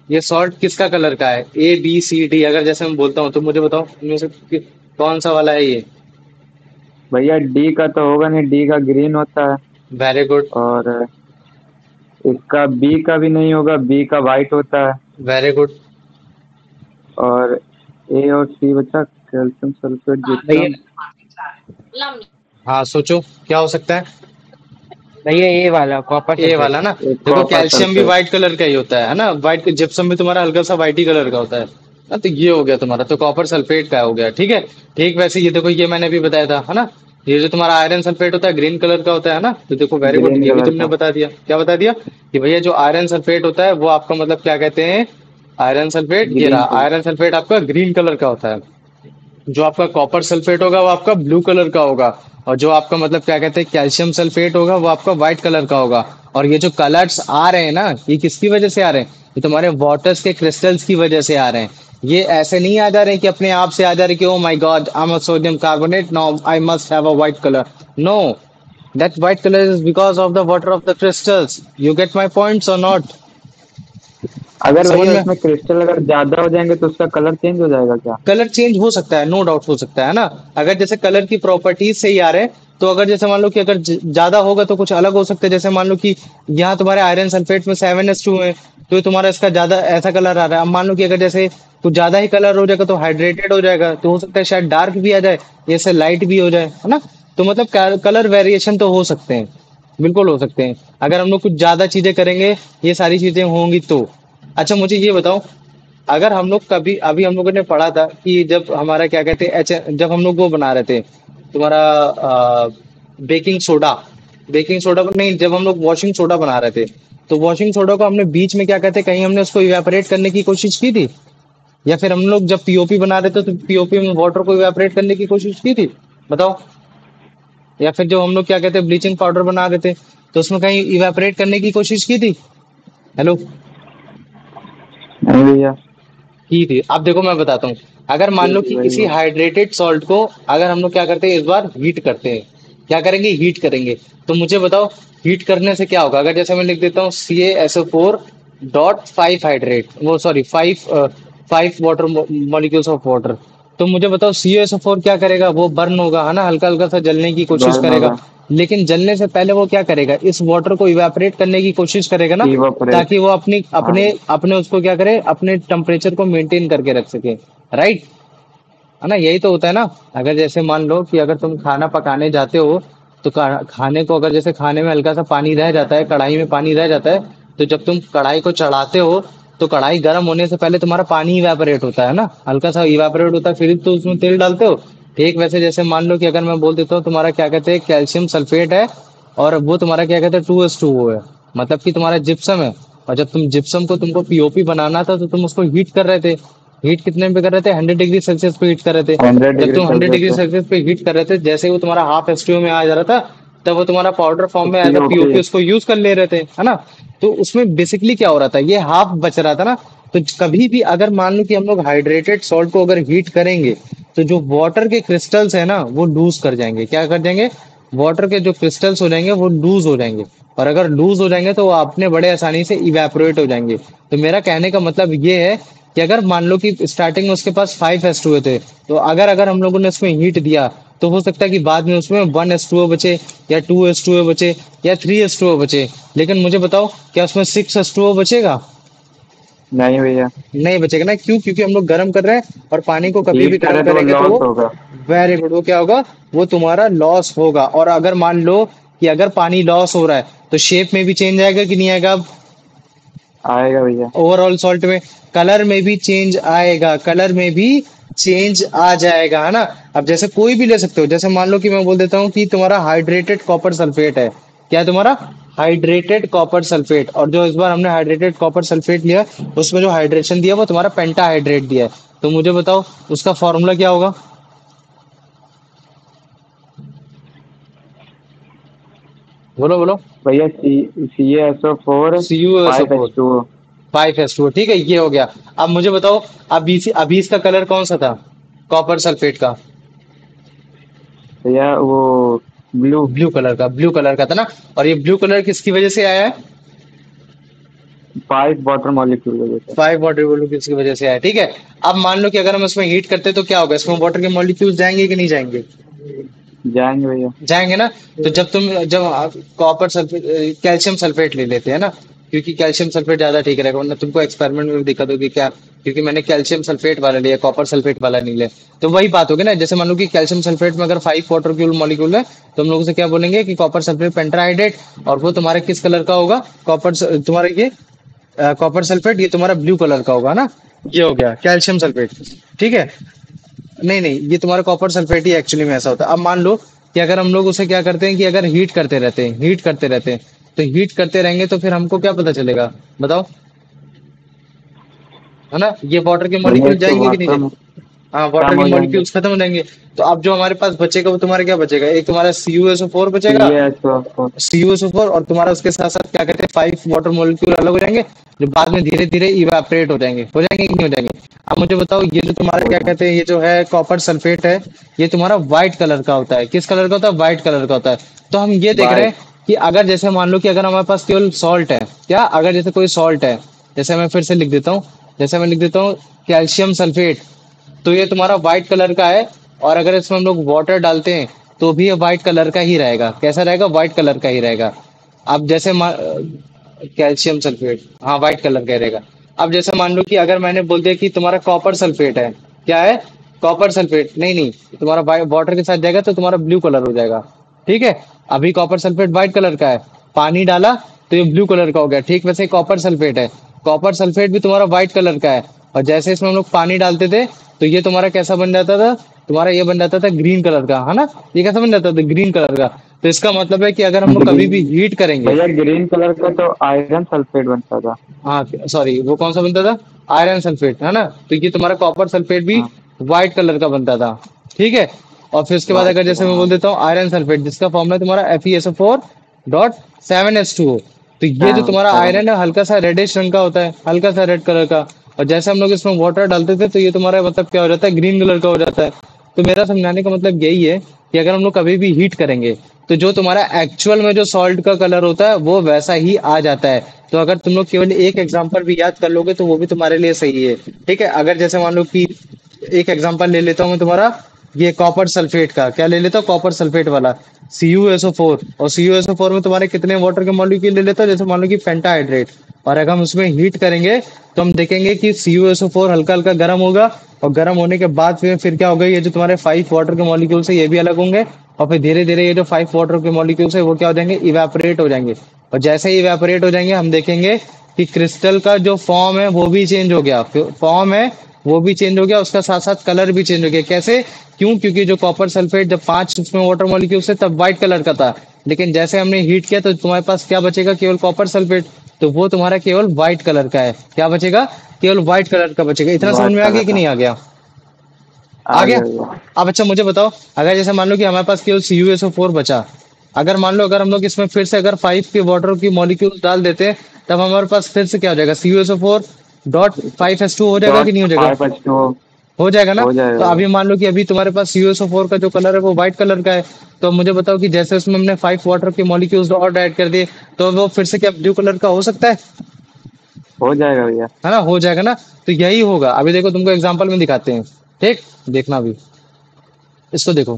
ये सॉल्ट किसका कलर का है, A B C D। अगर जैसे मैं बोलता हूँ तो मुझे बताओ इनमें से कौन सा वाला है ये। भैया डी का तो होगा नहीं, डी का ग्रीन होता है। वेरी गुड, और इसका बी का भी नहीं होगा, बी का वाइट होता है। Very good. और ए और सी बचा, कैल्शियम सल्फेट भैया, जिप्सम। हाँ सोचो क्या हो सकता है। भैया ये वाला कॉपर ए सल्फेट। वाला ना। एक देखो कॉपर कैल्शियम भी सल्फेट। व्हाइट कलर का ही होता है ना, व्हाइट जिप्सम भी तुम्हारा हल्का सा व्हाइट ही कलर का होता है ना। तो ये हो गया तुम्हारा, तो कॉपर सल्फेट का हो गया। ठीक है, ठीक वैसे ये देखो ये मैंने भी बताया था, है ना। ये जो तुम्हारा आयरन सल्फेट होता है ग्रीन कलर का होता है ना। तो देखो वेरी गुड, ग्रीन ये भी कलर तुमने का। बता दिया। क्या बता दिया कि भैया जो आयरन सल्फेट होता है वो आपका मतलब क्या कहते हैं, आयरन सल्फेट, ये रहा ग्रीन कलर। आयरन सल्फेट आपका ग्रीन कलर का होता है। जो आपका कॉपर सल्फेट होगा वो आपका ब्लू कलर का होगा। और जो आपका मतलब क्या कहते हैं कैल्शियम सल्फेट होगा वो आपका व्हाइट कलर का होगा। और ये जो कलर्स आ रहे हैं ना, ये किसकी वजह से आ रहे हैं, ये तुम्हारे वाटर्स के क्रिस्टल्स की वजह से आ रहे हैं। ये ऐसे नहीं आ जा रहे हैं कि अपने आप से आ जा रहे हैं कि oh my God I am a sodium carbonate now I must have a white colour. No, that white colour is because of the water of the crystals. You get my points or not, अगर समझ भैया में। उसमें crystal अगर ज्यादा हो जाएंगे तो उसका कलर चेंज हो जाएगा क्या? कलर चेंज हो सकता है, नो डाउट हो सकता है ना। अगर जैसे कलर की प्रॉपर्टीज से ही आ रहे हैं तो अगर जैसे मान लो कि अगर ज्यादा होगा तो कुछ अलग हो सकता है। जैसे मान लो कि यहाँ तुम्हारे आयरन सल्फेट में 7H2 है तो ये तुम्हारा इसका ज्यादा ऐसा कलर आ रहा है। अब मान लो कि अगर जैसे कुछ ज्यादा ही कलर हो जाएगा तो हाइड्रेटेड हो जाएगा, तो हो सकता है शायद डार्क भी आ जाए, जैसे लाइट भी हो जाए, है ना। तो मतलब कलर वेरिएशन तो हो सकते हैं, बिल्कुल हो सकते हैं। अगर हम लोग कुछ ज्यादा चीजें करेंगे ये सारी चीजें होंगी तो। अच्छा मुझे ये बताओ, अगर हम लोग कभी अभी हम लोगों ने पढ़ा था कि जब हमारा क्या कहते हैं जब हम लोग वो बना रहे थे तुम्हारा बेकिंग सोडा, बेकिंग सोडा नहीं, जब हम लोग वॉशिंग सोडा बना रहे थे तो वॉशिंग सोडा को हमने बीच में क्या कहते हैं कहीं हमने उसको इवेपोरेट करने की कोशिश की थी, या फिर हम लोग जब पीओपी बना रहे थे तो पीओपी में वाटर को इवेपोरेट करने की कोशिश की थी बताओ। या फिर जब हम लोग क्या कहते हैं ब्लीचिंग पाउडर बना रहे थे तो उसमें कहीं इवेपोरेट करने की कोशिश की थी। हेलो, नहीं भैया। की थी। अब देखो मैं बताता हूँ, अगर मान लो कि वही किसी है। हाइड्रेटेड सॉल्ट को अगर हम लोग क्या करते हैं इस बार हीट करते हैं, क्या करेंगे, हीट करेंगे। तो मुझे बताओ हीट करने से क्या होगा। अगर जैसे मैं लिख देता हूँ CaSO4.5 हाइड्रेट, वो sorry 5 water molecules of water. तो मुझे बताओ CaSO4 क्या करेगा, वो बर्न होगा, है ना, हल्का हल्का सा जलने की कोशिश बर्न करेगा। होगा। लेकिन जलने से पहले वो क्या करेगा, इस वाटर को इवेपोरेट करने की कोशिश करेगा ना, इवापोरेट। ताकि वो अपनी हाँ अपने अपने उसको क्या करे, अपने टेम्परेचर को मेंटेन करके रख सके। राइट, है ना, यही तो होता है ना। अगर जैसे मान लो कि अगर तुम खाना पकाने जाते हो, तो खाने को अगर जैसे खाने में हल्का सा पानी रह जाता है, कढ़ाई में पानी रह जाता है, तो जब तुम कढ़ाई को चढ़ाते हो, तो कढ़ाई गर्म होने से पहले तुम्हारा पानी इवेपोरेट होता है ना, हल्का सा इवेपोरेट होता है, फिर तो उसमें तेल डालते हो। ठीक वैसे जैसे मान लो कि अगर मैं बोल देता हूँ तुम्हारा क्या कहते हैं कैल्शियम सल्फेट है, और वो तुम्हारा क्या कहते हैं 2s2o है, मतलब कि तुम्हारा जिप्सम है। और जब तुम जिप्सम को तुमको पीओपी बनाना था, तो तुम उसको हीट कर रहे थे। हीट कितने पे कर रहे थे, 100 डिग्री सेल्सियस पे हीट कर रहे थे। 100 जब डिग्री तुम हंड्रेड सेल्सियस डिग्री पे। सेल्सियस पे हीट कर रहे थे, जैसे ही वो तुम्हारा हाफ एसटीओ में आ जा रहा था, तब वो तुम्हारा पाउडर फॉर्म में एज अ पीओपी। पीओपी उसको यूज कर ले रहे थे, है ना। तो उसमें बेसिकली क्या हो रहा था, ये हाफ बच रहा था ना। तो कभी भी अगर मान लो कि हम लोग हाइड्रेटेड सॉल्ट को अगर हीट करेंगे, तो जो वाटर के क्रिस्टल्स है ना, वो लूज कर जाएंगे। क्या कर जाएंगे, वाटर के जो क्रिस्टल्स हो जाएंगे वो लूज हो जाएंगे। और अगर लूज हो जाएंगे तो वो अपने बड़े आसानी से इवेपोरेट हो जाएंगे। तो मेरा कहने का मतलब ये है कि अगर मान लो कि स्टार्टिंग में उसके पास 5s2 थे, तो अगर अगर हम लोगों ने उसमें हीट दिया, तो हो सकता है कि बाद में उसमें 1s2 बचे, या 2s2 बचे, या 3s2 बचे। लेकिन मुझे बताओ, क्या उसमें 6s2 बचेगा? नहीं भैया। नहीं बचेगा ना, क्यों? क्योंकि हम लोग गर्म कर रहे हैं, और पानी को कभी भी हीट गर्म करे तो वो करेंगे तो लॉस वो होगा। वेरी गुड, वो क्या होगा, वो तुम्हारा लॉस होगा। और अगर मान लो कि अगर पानी लॉस हो रहा है, तो शेप में भी चेंज आएगा कि नहीं आएगा? आएगा भैया। ओवरऑल सॉल्ट में कलर में भी चेंज आएगा, कलर में भी चेंज आ जाएगा, है ना। अब जैसे कोई भी ले सकते हो, जैसे मान लो कि मैं बोल देता हूँ कि तुम्हारा हाइड्रेटेड कॉपर सल्फेट है। क्या है तुम्हारा? Hydrated copper sulphate. और जो इस बार हमने हाइड्रेटेड कॉपर सल्फेट लिया, उसमें जो हाइड्रेशन दिया वो तुम्हारा पेंटाहाइड्रेट दिया है। तो मुझे बताओ उसका फॉर्मूला क्या होगा? बोलो बोलो। भैया CaSO4 C U S O four, 5H2O। 5s2, ठीक है, ये हो गया। अब मुझे बताओ, अभी इसका कलर कौन सा था, कॉपर सल्फेट का? भैया वो ब्लू। ब्लू कलर का था ना। और ये ब्लू कलर किसकी वजह से आया है? 5 वाटर मॉलिक्यूल वजह से। 5 वाटर मॉलिक्यूल्स की वजह से आया है, ठीक है। अब मान लो कि अगर हम इसमें हीट करते तो क्या होगा, इसमें वाटर के मॉलिक्यूल्स जाएंगे कि नहीं जाएंगे? जाएंगे भैया। जाएंगे ना। तो जब कॉपर सल्फेट, कैल्शियम सल्फेट ले लेते हैं ना, क्योंकि कैल्शियम सल्फेट ज्यादा ठीक रहेगा, वरना तुमको एक्सपेरिमेंट में भी दिक्कत होगी क्या, क्योंकि मैंने कैल्शियम सल्फेट वाला लिया, कॉपर सल्फेट वाला नहीं लिया। तो वही बात होगी ना, जैसे मान लो कि कैल्शियम सल्फेट में अगर 5 वाटर मॉलिक्यूल है, तो हम लोग उसे क्या बोलेंगे कि कॉपर सल्फेट पेंटाहाइड्रेट। और वो तुम्हारे किस कलर का होगा, तुम्हारा ये कॉपर सल्फेट, ये तुम्हारा ब्लू कलर का होगा ना। ये हो गया कैल्शियम सल्फेट, ठीक है। नहीं नहीं, ये तुम्हारा कॉपर सल्फेट ही एक्चुअली में ऐसा होता है। अब मान लो कि अगर हम लोग उसे क्या करते हैं कि अगर हीट करते रहते हैं, तो हीट करते रहेंगे तो फिर हमको क्या पता चलेगा, बताओ, है ना। ये वाटर के भैया मॉलिक्यूल इसके जाएंगे कि नहीं वाटर जाएंगे? हाँ, वाटर कम के हो जाएंगे। मॉलिक्यूल्स खत्म हो जाएंगे। तो अब जो हमारे पास बचेगा वो तुम्हारा क्या बचेगा, एक तुम्हारा CuSO4 बचेगा। CaSO4। CuSO4, और तुम्हारा उसके साथ साथ क्या कहते हैं 5 वाटर मॉलिक्यूल अलग हो जाएंगे, जो बाद में धीरे धीरे इवापोरेट हो जाएंगे कि नहीं हो जाएंगे? अब मुझे बताओ, ये जो तुम्हारा क्या कहते हैं, ये जो है कॉपर सल्फेट है, ये तुम्हारा व्हाइट कलर का होता है। किस कलर का होता है? व्हाइट कलर का होता है। तो हम ये देख रहे वाइट। हैं कि अगर जैसे मान लो कि अगर हमारे पास केवल सॉल्ट है, क्या अगर जैसे कोई सॉल्ट है, जैसे मैं फिर से लिख देता हूँ, जैसे मैं लिख देता हूँ कैल्शियम सल्फेट, तो ये तुम्हारा व्हाइट कलर का है। और अगर इसमें हम लोग वाटर डालते हैं, तो भी ये व्हाइट कलर का ही रहेगा। कैसा रहेगा? व्हाइट कलर का ही रहेगा। अब जैसे कैल्शियम सल्फेट, हाँ व्हाइट कलर का रहेगा। अब जैसे मान लो कि अगर मैंने बोल दिया कि तुम्हारा कॉपर सल्फेट है, क्या है? कॉपर सल्फेट, नहीं नहीं, तुम्हारा वाटर के साथ जाएगा तो तुम्हारा ब्लू कलर हो जाएगा, ठीक है। अभी कॉपर सल्फेट व्हाइट कलर का है, पानी डाला तो ये ब्लू कलर का हो गया, ठीक। वैसे कॉपर सल्फेट है, कॉपर सल्फेट भी तुम्हारा व्हाइट कलर का है। और जैसे इसमें हम लोग पानी डालते थे, तो ये तुम्हारा कैसा बन जाता था, तुम्हारा ये बन जाता था ग्रीन कलर का, है ना। ये कैसा बन जाता था? ग्रीन कलर का। तो इसका मतलब है कि अगर हम लोग कभी भी ग्रीन। हीट करेंगे, भैया ग्रीन कलर का तो आयरन सल्फेट बनता था। हाँ सॉरी, वो कौन सा बनता था? आयरन सल्फेट, है ना। तो ये तुम्हारा कॉपर सल्फेट भी हाँ। व्हाइट कलर का बनता था, ठीक है। और फिर उसके बाद वाइट अगर जैसे कलर, मैं हाँ। बोल देता हूँ आयरन सल्फेट, जिसका फॉर्मूला तुम्हारा FeSO4.7H2O। तो ये जो तुम्हारा सेवन। आयरन है, हल्का सा रेडिश रंग का होता है, हल्का सा रेड कलर का। और जैसे हम लोग इसमें वाटर डालते थे, तो ये तुम्हारा मतलब क्या हो जाता है, ग्रीन कलर का हो जाता है। तो मेरा समझाने का मतलब यही है कि अगर हम लोग कभी भी हीट करेंगे, तो जो तुम्हारा एक्चुअल में जो सॉल्ट का कलर होता है वो वैसा ही आ जाता है। तो अगर तुम लोग केवल एक एग्जांपल भी याद कर लोगे, तो वो भी तुम्हारे लिए सही है, ठीक है। अगर जैसे मान लो कि एक एग्जांपल ले लेता हूँ मैं तुम्हारा, ये कॉपर सल्फेट का क्या ले लेता हूँ, कॉपर सल्फेट वाला CuSO4। और CuSO4 में तुम्हारे कितने वाटर के मॉलिक्यूल ले लेता है, जैसे मान लो कि पेंटाहाइड्रेट। और अगर हम उसमें हीट करेंगे तो हम देखेंगे कि CuSO4 हल्का हल्का गर्म होगा, और गर्म होने के बाद फिर क्या होगा, ये जो तुम्हारे 5 वाटर के मॉलिक्यूल्स है ये भी अलग होंगे। और फिर धीरे धीरे ये जो 5 वाटर के मॉलिक्यूल्स है वो क्या हो जाएंगे, इवेपोरेट हो जाएंगे। और जैसे ही इवेपोरेट हो जाएंगे हम देखेंगे कि क्रिस्टल का जो फॉर्म है वो भी चेंज हो गया, फॉर्म है वो भी चेंज हो गया, उसका साथ साथ कलर भी चेंज हो गया। कैसे? क्यों? क्योंकि जो कॉपर सल्फेट जब 5 उसमें वाटर मॉलिक्यूल्स है तब व्हाइट कलर का था, लेकिन जैसे हमने हीट किया तो तुम्हारे पास क्या बचेगा, केवल कॉपर सल्फेट। तो वो तुम्हारा केवल व्हाइट कलर का है। क्या बचेगा? केवल व्हाइट कलर का बचेगा। इतना समझ व्हाइट में आ कलर गया कि का। नहीं आ गया? आ आ गया। गया भैया। अब अच्छा मुझे बताओ, अगर जैसे मान लो कि हमारे पास केवल CuSO4 बचा, अगर मान लो अगर हम लोग इसमें फिर से अगर 5 के वाटर की मॉलिक्यूल डाल देते हैं, तब हमारे पास फिर से क्या हो जाएगा, CuSO4.5H2 हो जाएगा कि डॉट नहीं हो जाएगा? 5H2 हो जाएगा ना? हो जाएगा तो भैया। अभी मान लो कि अभी तुम्हारे पास CuSO4 का जो कलर है वो व्हाइट कलर का है। तो मुझे बताओ कि जैसे उसमें हमने 5 वाटर के मॉलिक्यूल्स और ऐड कर दिए, तो वो फिर से क्या ब्लू कलर का हो सकता हो जाएगा भैया। है ना? हो जाएगा ना? तो यही होगा। अभी देखो तुमको एग्जांपल में दिखाते हैं, ठीक? देखना अभी, इसको देखो।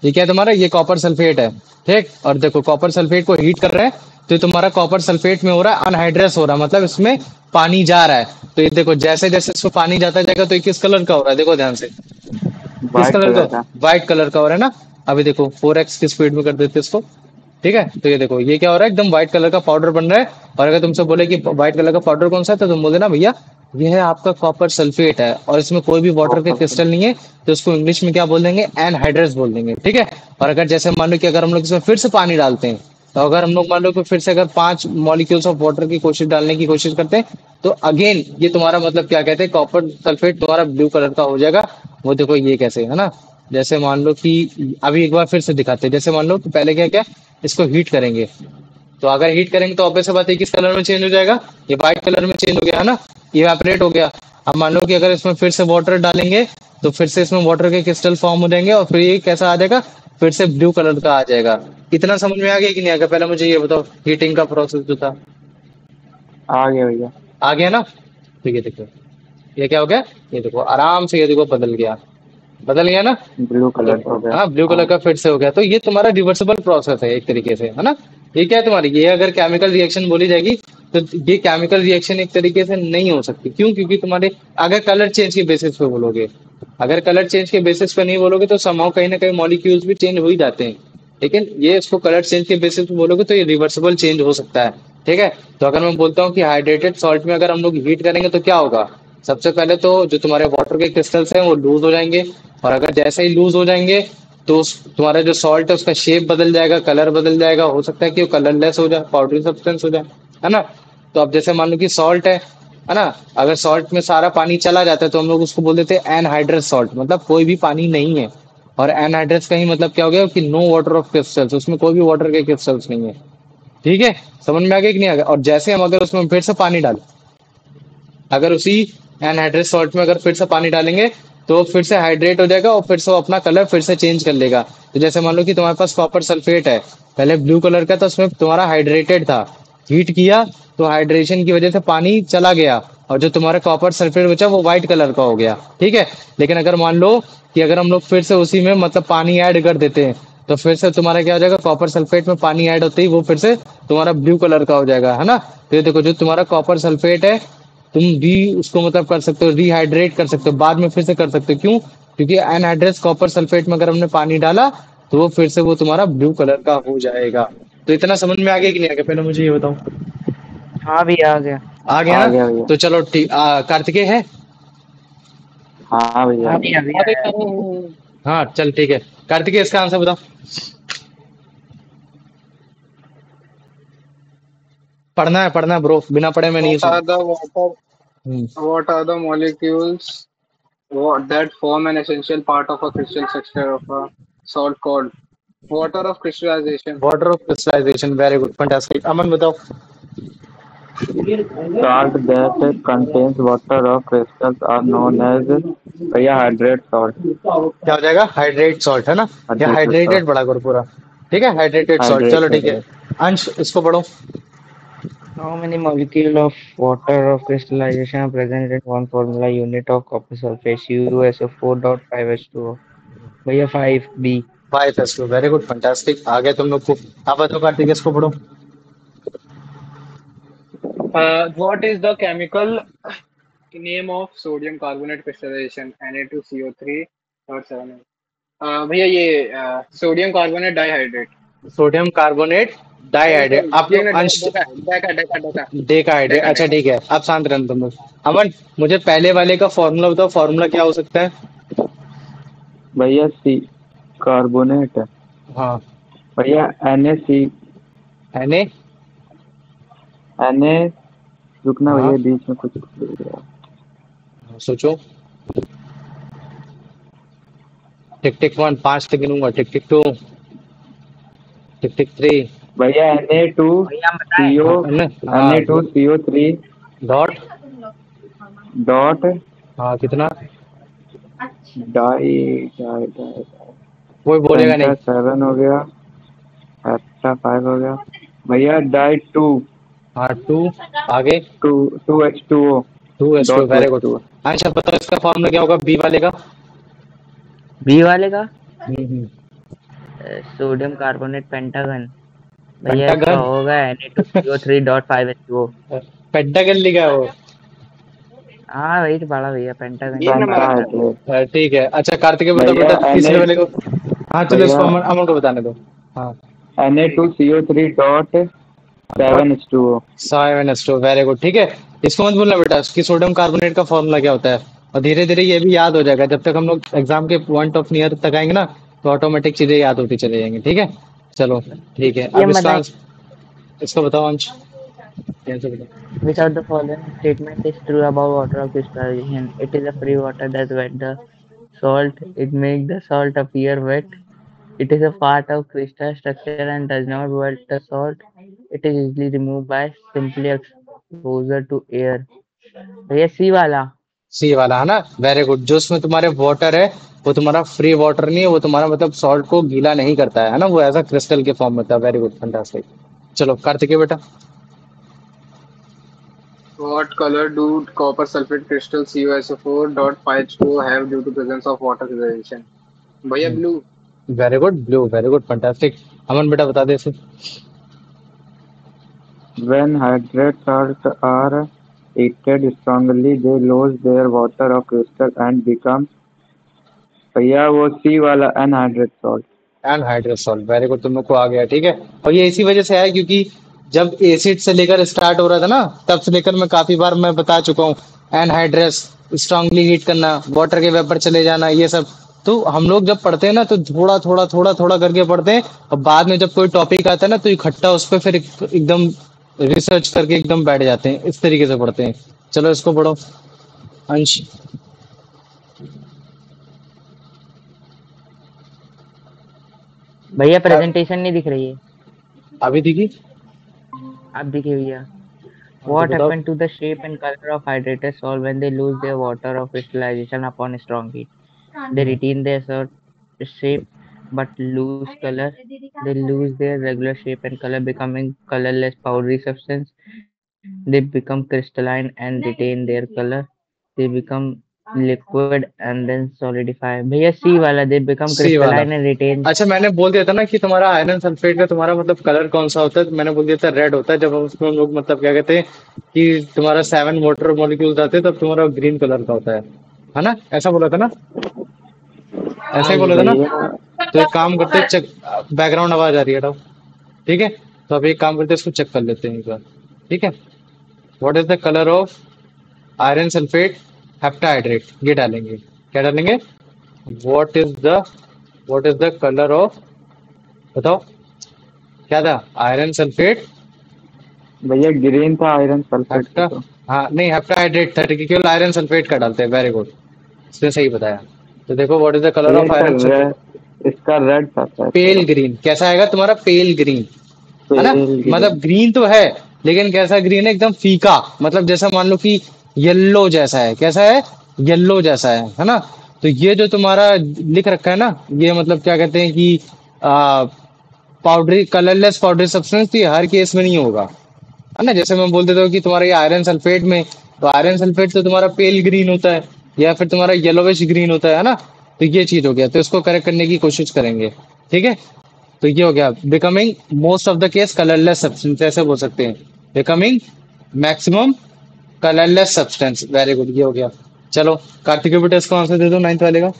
ये क्या है तुम्हारा, ये कॉपर सल्फेट है, ठीक? और देखो कॉपर सल्फेट को हीट कर रहे हैं, तो ये तुम्हारा कॉपर सल्फेट में हो रहा है अनहाइड्रस हो रहा है, मतलब इसमें पानी जा रहा है। तो ये देखो जैसे जैसे इसमें पानी जाता जाएगा तो ये किस कलर का हो रहा है, देखो ध्यान से, किस व्हाइट कलर का? कलर का। व्हाइट कलर का हो रहा है ना? अभी देखो 4x की स्पीड में कर देते इसको, ठीक है? तो ये देखो ये क्या हो रहा है, एकदम व्हाइट कलर का पाउडर बन रहा है। और अगर तुमसे बोले कि व्हाइट कलर का पाउडर कौन सा है, तो तुम बोल देना भैया ये है आपका कॉपर सल्फेट है, और इसमें कोई भी वाटर के कॉपर। क्रिस्टल नहीं है। तो इसको इंग्लिश में क्या बोल देंगे, एनहाइड्रस बोल देंगे, ठीक है? और अगर जैसे मान लो कि अगर हम लोग इसमें फिर से पानी डालते हैं, तो अगर हम लोग मान लो कि फिर से अगर 5 मॉलिक्यूल्स ऑफ वाटर की कोशिश डालने की कोशिश करते हैं, तो अगेन ये तुम्हारा मतलब क्या कहते हैं, कॉपर सल्फेट तुम्हारा ब्लू कलर का हो जाएगा। वो देखो ये कैसे है ना, जैसे मान लो कि अभी एक बार फिर से दिखाते हैं। जैसे मान लो कि पहले क्या क्या, इसको हीट करेंगे, तो अगर हीट करेंगे तो ऑब्वियस सी बात है किस कलर में चेंज हो जाएगा, ये व्हाइट कलर में चेंज हो गया है ना, इवेपोरेट हो गया। अब मान लो कि अगर इसमें फिर से वाटर डालेंगे, तो फिर से इसमें वाटर के क्रिस्टल फॉर्म हो जाएंगे, और फिर ये कैसा आ जाएगा, फिर से ब्लू कलर का आ जाएगा। इतना समझ में आ गया कि नहीं आ गया? पहले मुझे ये बताओ, हीटिंग का प्रोसेस जो था, आ गया भैया। आ गया ना? तो ये देखो ये क्या हो गया, ये देखो आराम से, ये देखो बदल गया, बदल गया ना? ब्लू तो कलर का हो गया। हाँ ब्लू कलर हाँ। का फिर से हो गया। तो ये तुम्हारा रिवर्सिबल प्रोसेस है एक तरीके से, है ना? ये क्या है तुम्हारी, ये अगर केमिकल रिएक्शन बोली जाएगी तो ये केमिकल रिएक्शन एक तरीके से नहीं हो सकती। क्यों? क्योंकि तुम्हारे अगर कलर चेंज के बेसिस पे बोलोगे, अगर कलर चेंज के बेसिस पे नहीं बोलोगे तो समहाउ कहीं ना कहीं मॉलिक्यूल्स भी चेंज हो ही जाते हैं। लेकिन ये इसको कलर चेंज के बेसिस पे बोलोगे तो ये रिवर्सिबल चेंज हो सकता है, ठीक है? तो अगर मैं बोलता हूँ कि हाइड्रेटेड सॉल्ट में अगर हम लोग हीट करेंगे तो क्या होगा, सबसे पहले तो जो तुम्हारे वाटर के क्रिस्टल्स हैं वो लूज हो जाएंगे। और अगर जैसे ही लूज हो जाएंगे तो तुम्हारा जो सॉल्ट है उसका शेप बदल जाएगा, कलर बदल जाएगा, हो सकता है कि वो कलरलेस हो जाए, पाउडरी सब्सटेंस हो जाए, है ना? तो अब जैसे मान लो कि सॉल्ट है ना, अगर सॉल्ट में सारा पानी चला जाता है तो हम लोग उसको बोल देते हैं एनहाइड्रस सॉल्ट, मतलब कोई भी पानी नहीं है। और एनहाइड्रस का ही मतलब क्या हो गया कि नो वाटर ऑफ क्रिस्टल्स, उसमें कोई भी वाटर के क्रिस्टल्स नहीं है, ठीक है? समझ में आ गया कि नहीं आ गया? और जैसे हम अगर उसमें फिर से पानी डालें, अगर उसी एनहाइड्रेट सॉल्ट में अगर फिर से पानी डालेंगे तो फिर से हाइड्रेट हो जाएगा और फिर से वो अपना कलर फिर से चेंज कर लेगा। तो जैसे मान लो कि तुम्हारे पास कॉपर सल्फेट है, पहले ब्लू कलर का था, उसमें तुम्हारा हाइड्रेटेड था, हीट किया तो हाइड्रेशन की वजह से पानी चला गया, और जो तुम्हारा कॉपर सल्फेट बचा वो व्हाइट कलर का हो गया, ठीक है? लेकिन अगर मान लो कि अगर हम लोग फिर से उसी में मतलब पानी ऐड कर देते हैं, तो फिर से तुम्हारा क्या हो जाएगा, कॉपर सल्फेट में पानी ऐड होते ही वो फिर से तुम्हारा ब्लू कलर का हो जाएगा, है ना? तो ये देखो जो तुम्हारा कॉपर सल्फेट है तुम भी उसको मतलब कर सकते हो, रिहाइड्रेट कर सकते हो, बाद में फिर से कर सकते हो। क्यों? क्योंकि एनहाइड्रस कॉपर सल्फेट में अगर हमने पानी डाला तो वो फिर से वो तुम्हारा ब्लू कलर का हो जाएगा। तो इतना समझ में आ गया कि नहीं आ गया? पहले मुझे ये बताओ। हाँ भी आ गया। आ गया आ ना? गया भैया। तो चलो ठीक, कार्तिकेय है? हाँ भैया। हाँ भी अभी अरे आया। हाँ चल ठीक है। कार्तिकेय इसका आंसर बताओ। पढ़ना है ब्रो, बिना पढ़े मैं नहीं what soon. are the water hmm. what are the molecules that form an essential part of a crystal structure of a salt called water of crystallization? Water of crystallisation, very good, fantastic. Aman बताओ। Salt that contains water of crystals are known as भैया hydrate salt. क्या हो जाएगा, hydrate salt, है ना? या hydrated hydrated salt. पढ़ा करो पूरा, ठीक है? हाइड्रेटेड सॉल्ट, चलो ठीक है। हाइड्रेटेड। अंश इसको पढ़ो। How many molecules of water of crystallization are present in one formula unit of copper sulfate CuSO4.5H2O? भैया 5B। 5s2, very good, fantastic, आ गए तुम लोग को। आप बताओ कार्तिक, इसको पढ़ो। What is the chemical name of sodium carbonate crystallization Na2CO3.7? भैया ये sodium carbonate dihydrate. Sodium carbonate sorry dihydrate, sorry, आप ये लोग ना अंश डेका डेका डेका डेका डेका हाइड्रेट, डेका अच्छा डेका। ठीक है, आप शांत रहना तुम लोग। अमन, मुझे पहले वाले का फॉर्मूला बताओ, फॉर्मूला क्या हो सकता है? भैया सी कार्बोनेट है। हाँ। भैया Na एन ए। Na। रुकना हाँ, भैया, बीच में कुछ भूल गया। सोचो। टिक टिक वन, 5 तक गिनूंगा, टिक टिक टू, टिक टिक थ्री। भैया भैया हम बताएं। हाँ न, हाँ, Na2CO3 डॉट। डॉट हाँ, कितना? डाई डाई डाई कोई बोलेगा नहीं। पेंटा 7 हो गया, हेप्टा 5 हो गया। भैया डाई टू हाँ, टू। आगे। Two two H2O 2s2, dot two very H good. Two O अच्छा बताओ इसका फॉर्मूला क्या होगा बी वाले का? बी वाले का हम्म। Sodium carbonate pentagon. भैया इसका पेंटागन। होगा Na2CO3.5H2O। पेंटागन लिखा है वो। हाँ वही तो पढ़ा भैया, पेंटागन एक ही नंबर पढ़ा था। आंसर। पेंटाहाइड्रेट। ठीक है, अच्छा कार्तिक बताओ भैया बेटा, तीसरे वाले को। Na हाँ चलो, भैया इसको अमन अमन को बताने दो। हाँ। Na2CO3 dot dot 7H2O। 7s2, very good, ठीक है। इसको मत भूलना बेटा, इसकी सोडियम कार्बोनेट का फॉर्मूला क्या होता है। और धीरे धीरे ये भी याद हो जाएगा, जब तक हम लोग एग्जाम के पॉइंट ऑफ नियर तक आएंगे ना, तो ऑटोमेटिक चीजें याद होती चली जाएंगी, ठीक है। चलो, ठीक है, ये अब हम इसका बताएं। इसको बताओ अंश, कैसे बताओ? Which of the following statement is true about water of crystallization? It is a free water that wet the salt. It makes the salt appear wet. It is a part of crystal structure and does not wet the salt. It is easily removed by simply exposure to air. तो ये सी वाला। सी वाला है ना, very good. जो उसमें तुम्हारे water है, वो तुम्हारा फ्री वाटर नहीं है, वो तुम्हारा मतलब सॉल्ट को गीला नहीं करता है ना, वो ऐसा क्रिस्टल के फॉर्म में था, वेरी गुड, फंटास्टिक। चलो कार्तिकेय बेटा। What color do copper sulfate crystal CuSO4.5H2O have due to presence of water crystallization? भैया blue. Very good, blue, very good, fantastic. Aman बेटा बता दे इसे। When hydrate salts are heated strongly, they lose their water of crystal and become भैया वो सी वाला anhydrate salt. Anhydrous salt, very good, तुम लोग को आ गया, ठीक है। और ये इसी वजह से है क्योंकि जब एसिड से लेकर स्टार्ट हो रहा था ना, तब से लेकर मैं काफी बार मैं बता चुका हूँ, एनहाइड्रस, स्ट्रांगली हीट करना, वाटर के वेपर चले जाना, ये सब। तो हम लोग जब पढ़ते हैं ना, तो थोड़ा थोड़ा थोड़ा थोड़ा करके पढ़ते हैं, और बाद में जब कोई टॉपिक आता है ना, तो इकट्ठा उस पर फिर एकदम रिसर्च करके एकदम बैठ जाते हैं, इस तरीके से पढ़ते हैं। चलो इसको पढ़ो अंश। भैया क्या? प्रेजेंटेशन नहीं दिख रही है। अभी दिखी? आप दिखे भैया। हाँ तो What बताओ। happened to the shape and color of hydrated salt when they lose their water of crystallization upon strong heat? They retain their sort shape but lose color. They lose their regular shape and color, becoming colorless powdery substance. They become crystalline and retain their color. They become liquid and then solidify. भैया सी वाला, they become सी वाला। crystalline and retain। अच्छा मैंने बोल दिया था ना कि तुम्हारा आयरन सल्फेट का तुम्हारा मतलब कलर कौन सा होता है, तो मैंने बोल दिया था रेड होता है। जब हम उसमें हम लोग मतलब क्या कहते हैं कि तुम्हारा 7 वाटर मॉलिक्यूल्स आते हैं, तब तुम्हारा ग्रीन कलर का होता है ना, ऐसा बोला था ना, ऐसा हाँ ही जी बोला था ना। भैया तो एक काम करते हैं, चेक। बैकग्राउंड आवाज आ रही है, हटाओ। ठीक है, तो अभी एक काम करते हैं, इसको चेक कर लेते हैं एक बार। ठीक है, what is the colour of iron sulphate heptahydrate, ये डालेंगे। क्या डालेंगे? What is the what is the colour of, बताओ क्या था? आयरन सल्फेट भैया ग्रीन था आयरन सल्फेट का हेप्टा, तो। हाँ नहीं, हेप्टाहाइड्रेट था, ठीक है, केवल आयरन सल्फेट का डालते हैं, वेरी गुड, इसने सही बताया। तो देखो, व्हाट इज द कलर भैया ऑफ आयरन सल्फेट? इसका रेड था शायद पेल थोड़ा। ग्रीन। कैसा आएगा तुम्हारा? पेल ग्रीन, है ना। पेल मतलब ग्रीन। ग्रीन तो है, लेकिन कैसा ग्रीन है? एकदम फीका, मतलब जैसा मान लो कि येलो जैसा है। कैसा है? येलो जैसा है ना। तो ये जो तुम्हारा लिख रखा है ना, ये मतलब क्या कहते हैं कि पाउडरी, कलरलेस पाउडरी सब्सटेंस, तो ये हर केस में नहीं होगा, है ना। जैसे मैं बोल देता हूँ कि तुम्हारा ये आयरन सल्फेट में, तो आयरन सल्फेट तो तुम्हारा पेल ग्रीन होता है, या फिर तुम्हारा येलोविश ग्रीन होता है ना। तो ये चीज हो गया, तो इसको करेक्ट करने की कोशिश करेंगे। ठीक है, तो ये हो गया becoming most of the case colourless substance, ऐसे बोल सकते हैं, becoming maximum colourless substance. Very good, ये हो गया। चलो कार्तिक बेटा इसको आंसर दे दो 9th वाले का।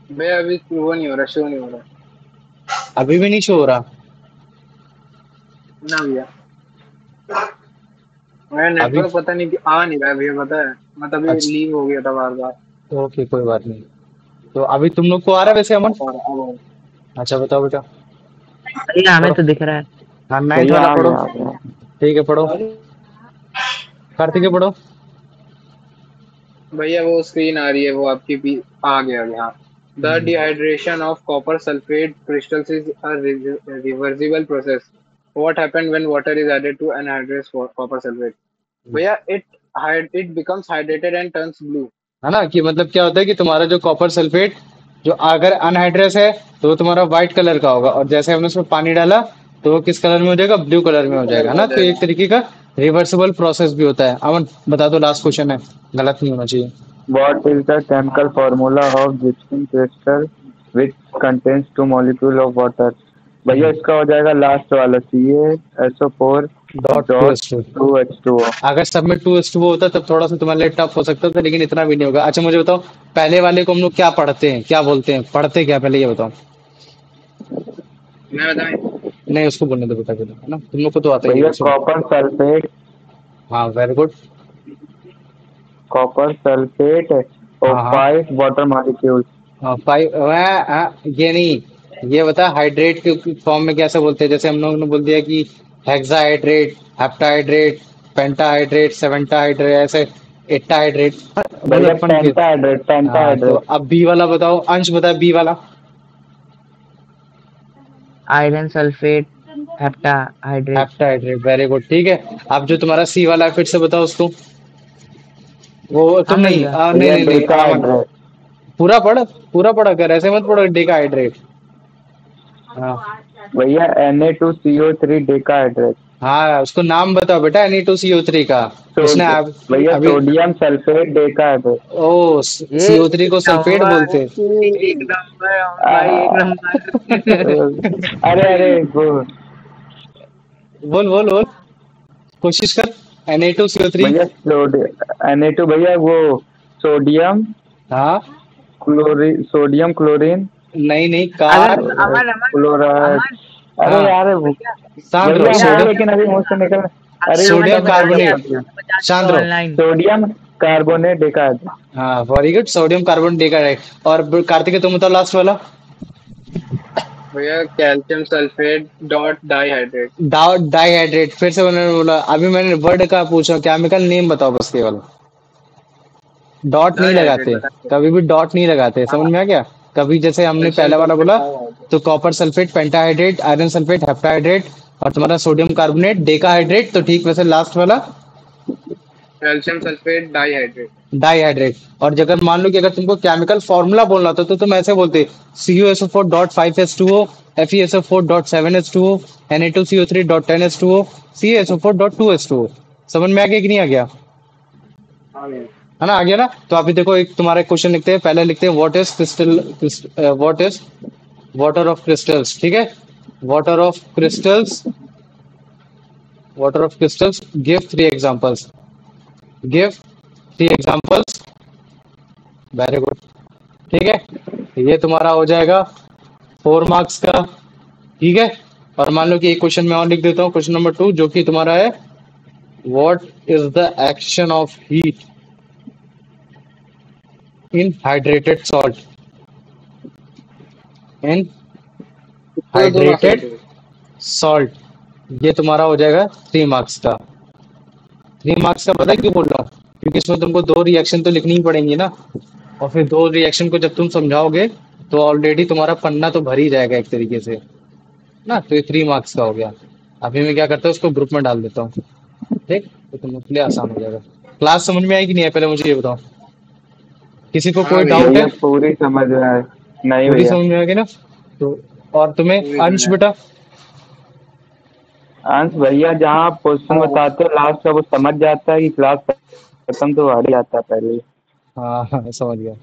भैया अभी वो नहीं हो रहा, शो नहीं हो रहा अभी भी नहीं शो हो रहा? ना भैया। मेरा अभी? नेटवर्क पता नहीं कि आ नहीं रहा है भैया, पता है। मैं तभी अच्छा, लीव हो गया था बार बार। ओके कोई बात नहीं। तो अभी तुम लोग को आ रहा है वैसे अमन? और अब अच्छा बताओ बेटा। भैया हमें पढ़ो। तो दिख रहा है। हाँ 9th भैया वाला आ पढ़ो। गया आ गया। ठीक है पढ़ो, कार्तिक पढ़ो। भैया वो स्क्रीन आ रही है, वो आपकी भी आ गया यहाँ। The dehydration of copper sulphate crystals is a reversible process. What happened when water is added to anhydrous copper sulfate? भैया it becomes hydrated and turns blue. है ना, कि मतलब क्या होता है कि तुम्हारा जो कॉपर सल्फेट जो अगर अनहाइड्रस है तो वो तुम्हारा व्हाइट कलर का होगा, और जैसे हमने उसमें पानी डाला तो वो किस कलर में हो जाएगा? ब्लू कलर में ब्लू हो कलर जाएगा, है का ना। हो तो एक जाएगा। तरीके का रिवर्सिबल प्रोसेस भी होता है। अमन बता दो, लास्ट क्वेश्चन है, गलत नहीं होना चाहिए। What is the chemical formula of gypsum crystal which contains two molecule of water? भैया इसका हो जाएगा लास्ट वाला CaSO4 dot two dot S two. 2H2O। अगर सब में 2:2 होता तब थोड़ा सा तुम्हारे लिए टफ हो सकता था, लेकिन इतना भी नहीं होगा। अच्छा मुझे बताओ, पहले वाले को हम लोग क्या पढ़ते हैं, क्या बोलते हैं, पढ़ते क्या पहले ये बताओ। मैं बताएं? नहीं उसको बोलने दो बेटा, है ना, तुम लोग को तो आता ही है भैया वैसे भी। हाँ वेरी गुड। कॉपर सल्फेट और हाँ हाँ। 5 water molecules। ये नहीं, ये बता हाइड्रेट के फॉर्म में कैसे बोलते हैं। जैसे हम लोगों ने बोल दिया कि हेक्साहाइड्रेट, हेप्टाहाइड्रेट, पेंटाहाइड्रेट, सेवेंटाहाइड्रेट, ऐसे एट्टाहाइड्रेट, मतलब भैया अपन के। पेंटाहाइड्रेट हाँ तो पेंटाहाइड्रेट। अब बी वाला बताओ, अंश बता बी वाला। Iron sulphate heptahydrate. Heptahydrate, very good, ठीक है। अब जो तुम्हारा सी वाला है फिर से बताओ उसको। वो तुम हाँ नहीं, भैया। नहीं भैया नहीं नहीं, अमन डेकाहाइड्रेट। पूरा पढ़, पूरा पढ़ा कर, ऐसे मत पढ़ो डेकाहाइड्रेट। हाँ भैया Na2CO3 डेकाहाइड्रेट। हाँ, उसको नाम बताओ बेटा Na2CO3 का। उसने अब भैया अभी सोडियम सल्फेट डेकाहाइड्रेट। ओ ये CO3 को एक सल्फेट नंबर, बोलते एक नंबर अमन भाई, एक नंबर। अरे अरे वो बोल बोल बोल, कोशिश कर। Na2CO3। भैया Na2 भैया वो सोडियम हाँ सोडियम क्लोरीन नहीं नहीं, अगर कार, अमन अमन क्लोराइड। अमन अरे हाँ यार शांत रहो, भैया है सोडियम, लेकिन अभी मुंह से निकल। अरे अमन इसका ने सोडियम बता मतलब दिया, कार्बोनेट। मैं बता शांत दूंगा रहो। ऑनलाइन। Sodium carbonate decahydrate. हाँ very good, sodium carbon decahydrate. और कार्तिक तुम बताओ लास्ट वाला। भैया calcium sulphate dot dihydrate. Dihydrate, फिर से मैंने बोला, अभी मैंने वर्ड का पूछा, केमिकल नेम बताओ बस केवल, डॉट नहीं डाईहाइड्रेट लगाते, बताइए। कभी भी डॉट नहीं लगाते, समझ हाँ, में आ गया। कभी जैसे हमने कैल्शियम पहला वाला सल्फेट बोला डाईहाइड्रेट। तो copper sulphate pentahydrate, iron sulphate heptahydrate, और तुम्हारा सोडियम कार्बोनेट डेकाहाइड्रेट, तो ठीक वैसे लास्ट वाला कैल्शियम सल्फेट डाईहाइड्रेट। डाइहाइड्रेट। और अगर मान लो कि अगर तुमको केमिकल फॉर्मूला बोलना होता तो तुम ऐसे बोलते CuSO4.5H2O, FeSO4.7H2O, Na2CO3.10H2O, CaSO4.2H2O। समझ में आ गया कि नहीं आ गया? हाँ भैया। है ना, आ गया ना। तो अभी देखो एक तुम्हारा क्वेश्चन लिखते हैं, पहले लिखते हैं what is crystal, what is water of crystals, ठीक है। Water of crystals, water of crystals, give 3 examples, give 3 examples. Very good, ठीक है। ये तुम्हारा हो जाएगा 4 मार्क्स का, ठीक है। और मान लो कि एक क्वेश्चन मैं और लिख देता हूँ, क्वेश्चन नंबर 2, जो कि तुम्हारा है what is the action of heat in hydrated salt, इन तो 2 मार्क्स हाइड्रेटेड कटेगा। सॉल्ट। ये तुम्हारा हो जाएगा 3 मार्क्स का। 3 मार्क्स का पता है क्यों बोल रहा हूँ? क्योंकि इसमें तुमको 2 रिएक्शन तो लिखनी ही पड़ेंगी ना, और फिर 2 रिएक्शन को जब तुम समझाओगे तो ऑलरेडी तुम्हारा पन्ना तो भर ही जाएगा एक तरीके से ना। तो ये 3 मार्क्स का हो गया। अभी मैं क्या करता हूँ, उसको ग्रुप में डाल देता हूँ, ठीक, तो तुम्हारे लिए आसान हो जाएगा। क्लास समझ में आई कि नहीं है, पहले मुझे ये बताओ, किसी को हाँ कोई भैया। डाउट भैया है? पूरी समझ में आए। नहीं पूरी भैया। समझ में आएगी ना? तो और तुम्हें पूरी अंश समझ बेटा? अंश भैया जहाँ आप क्वेश्चन हाँ। बताते हो लास्ट का वो समझ जाता है कि क्लास खत्म तो आ ही जाता है पहले ही। हाँ हाँ समझ गया।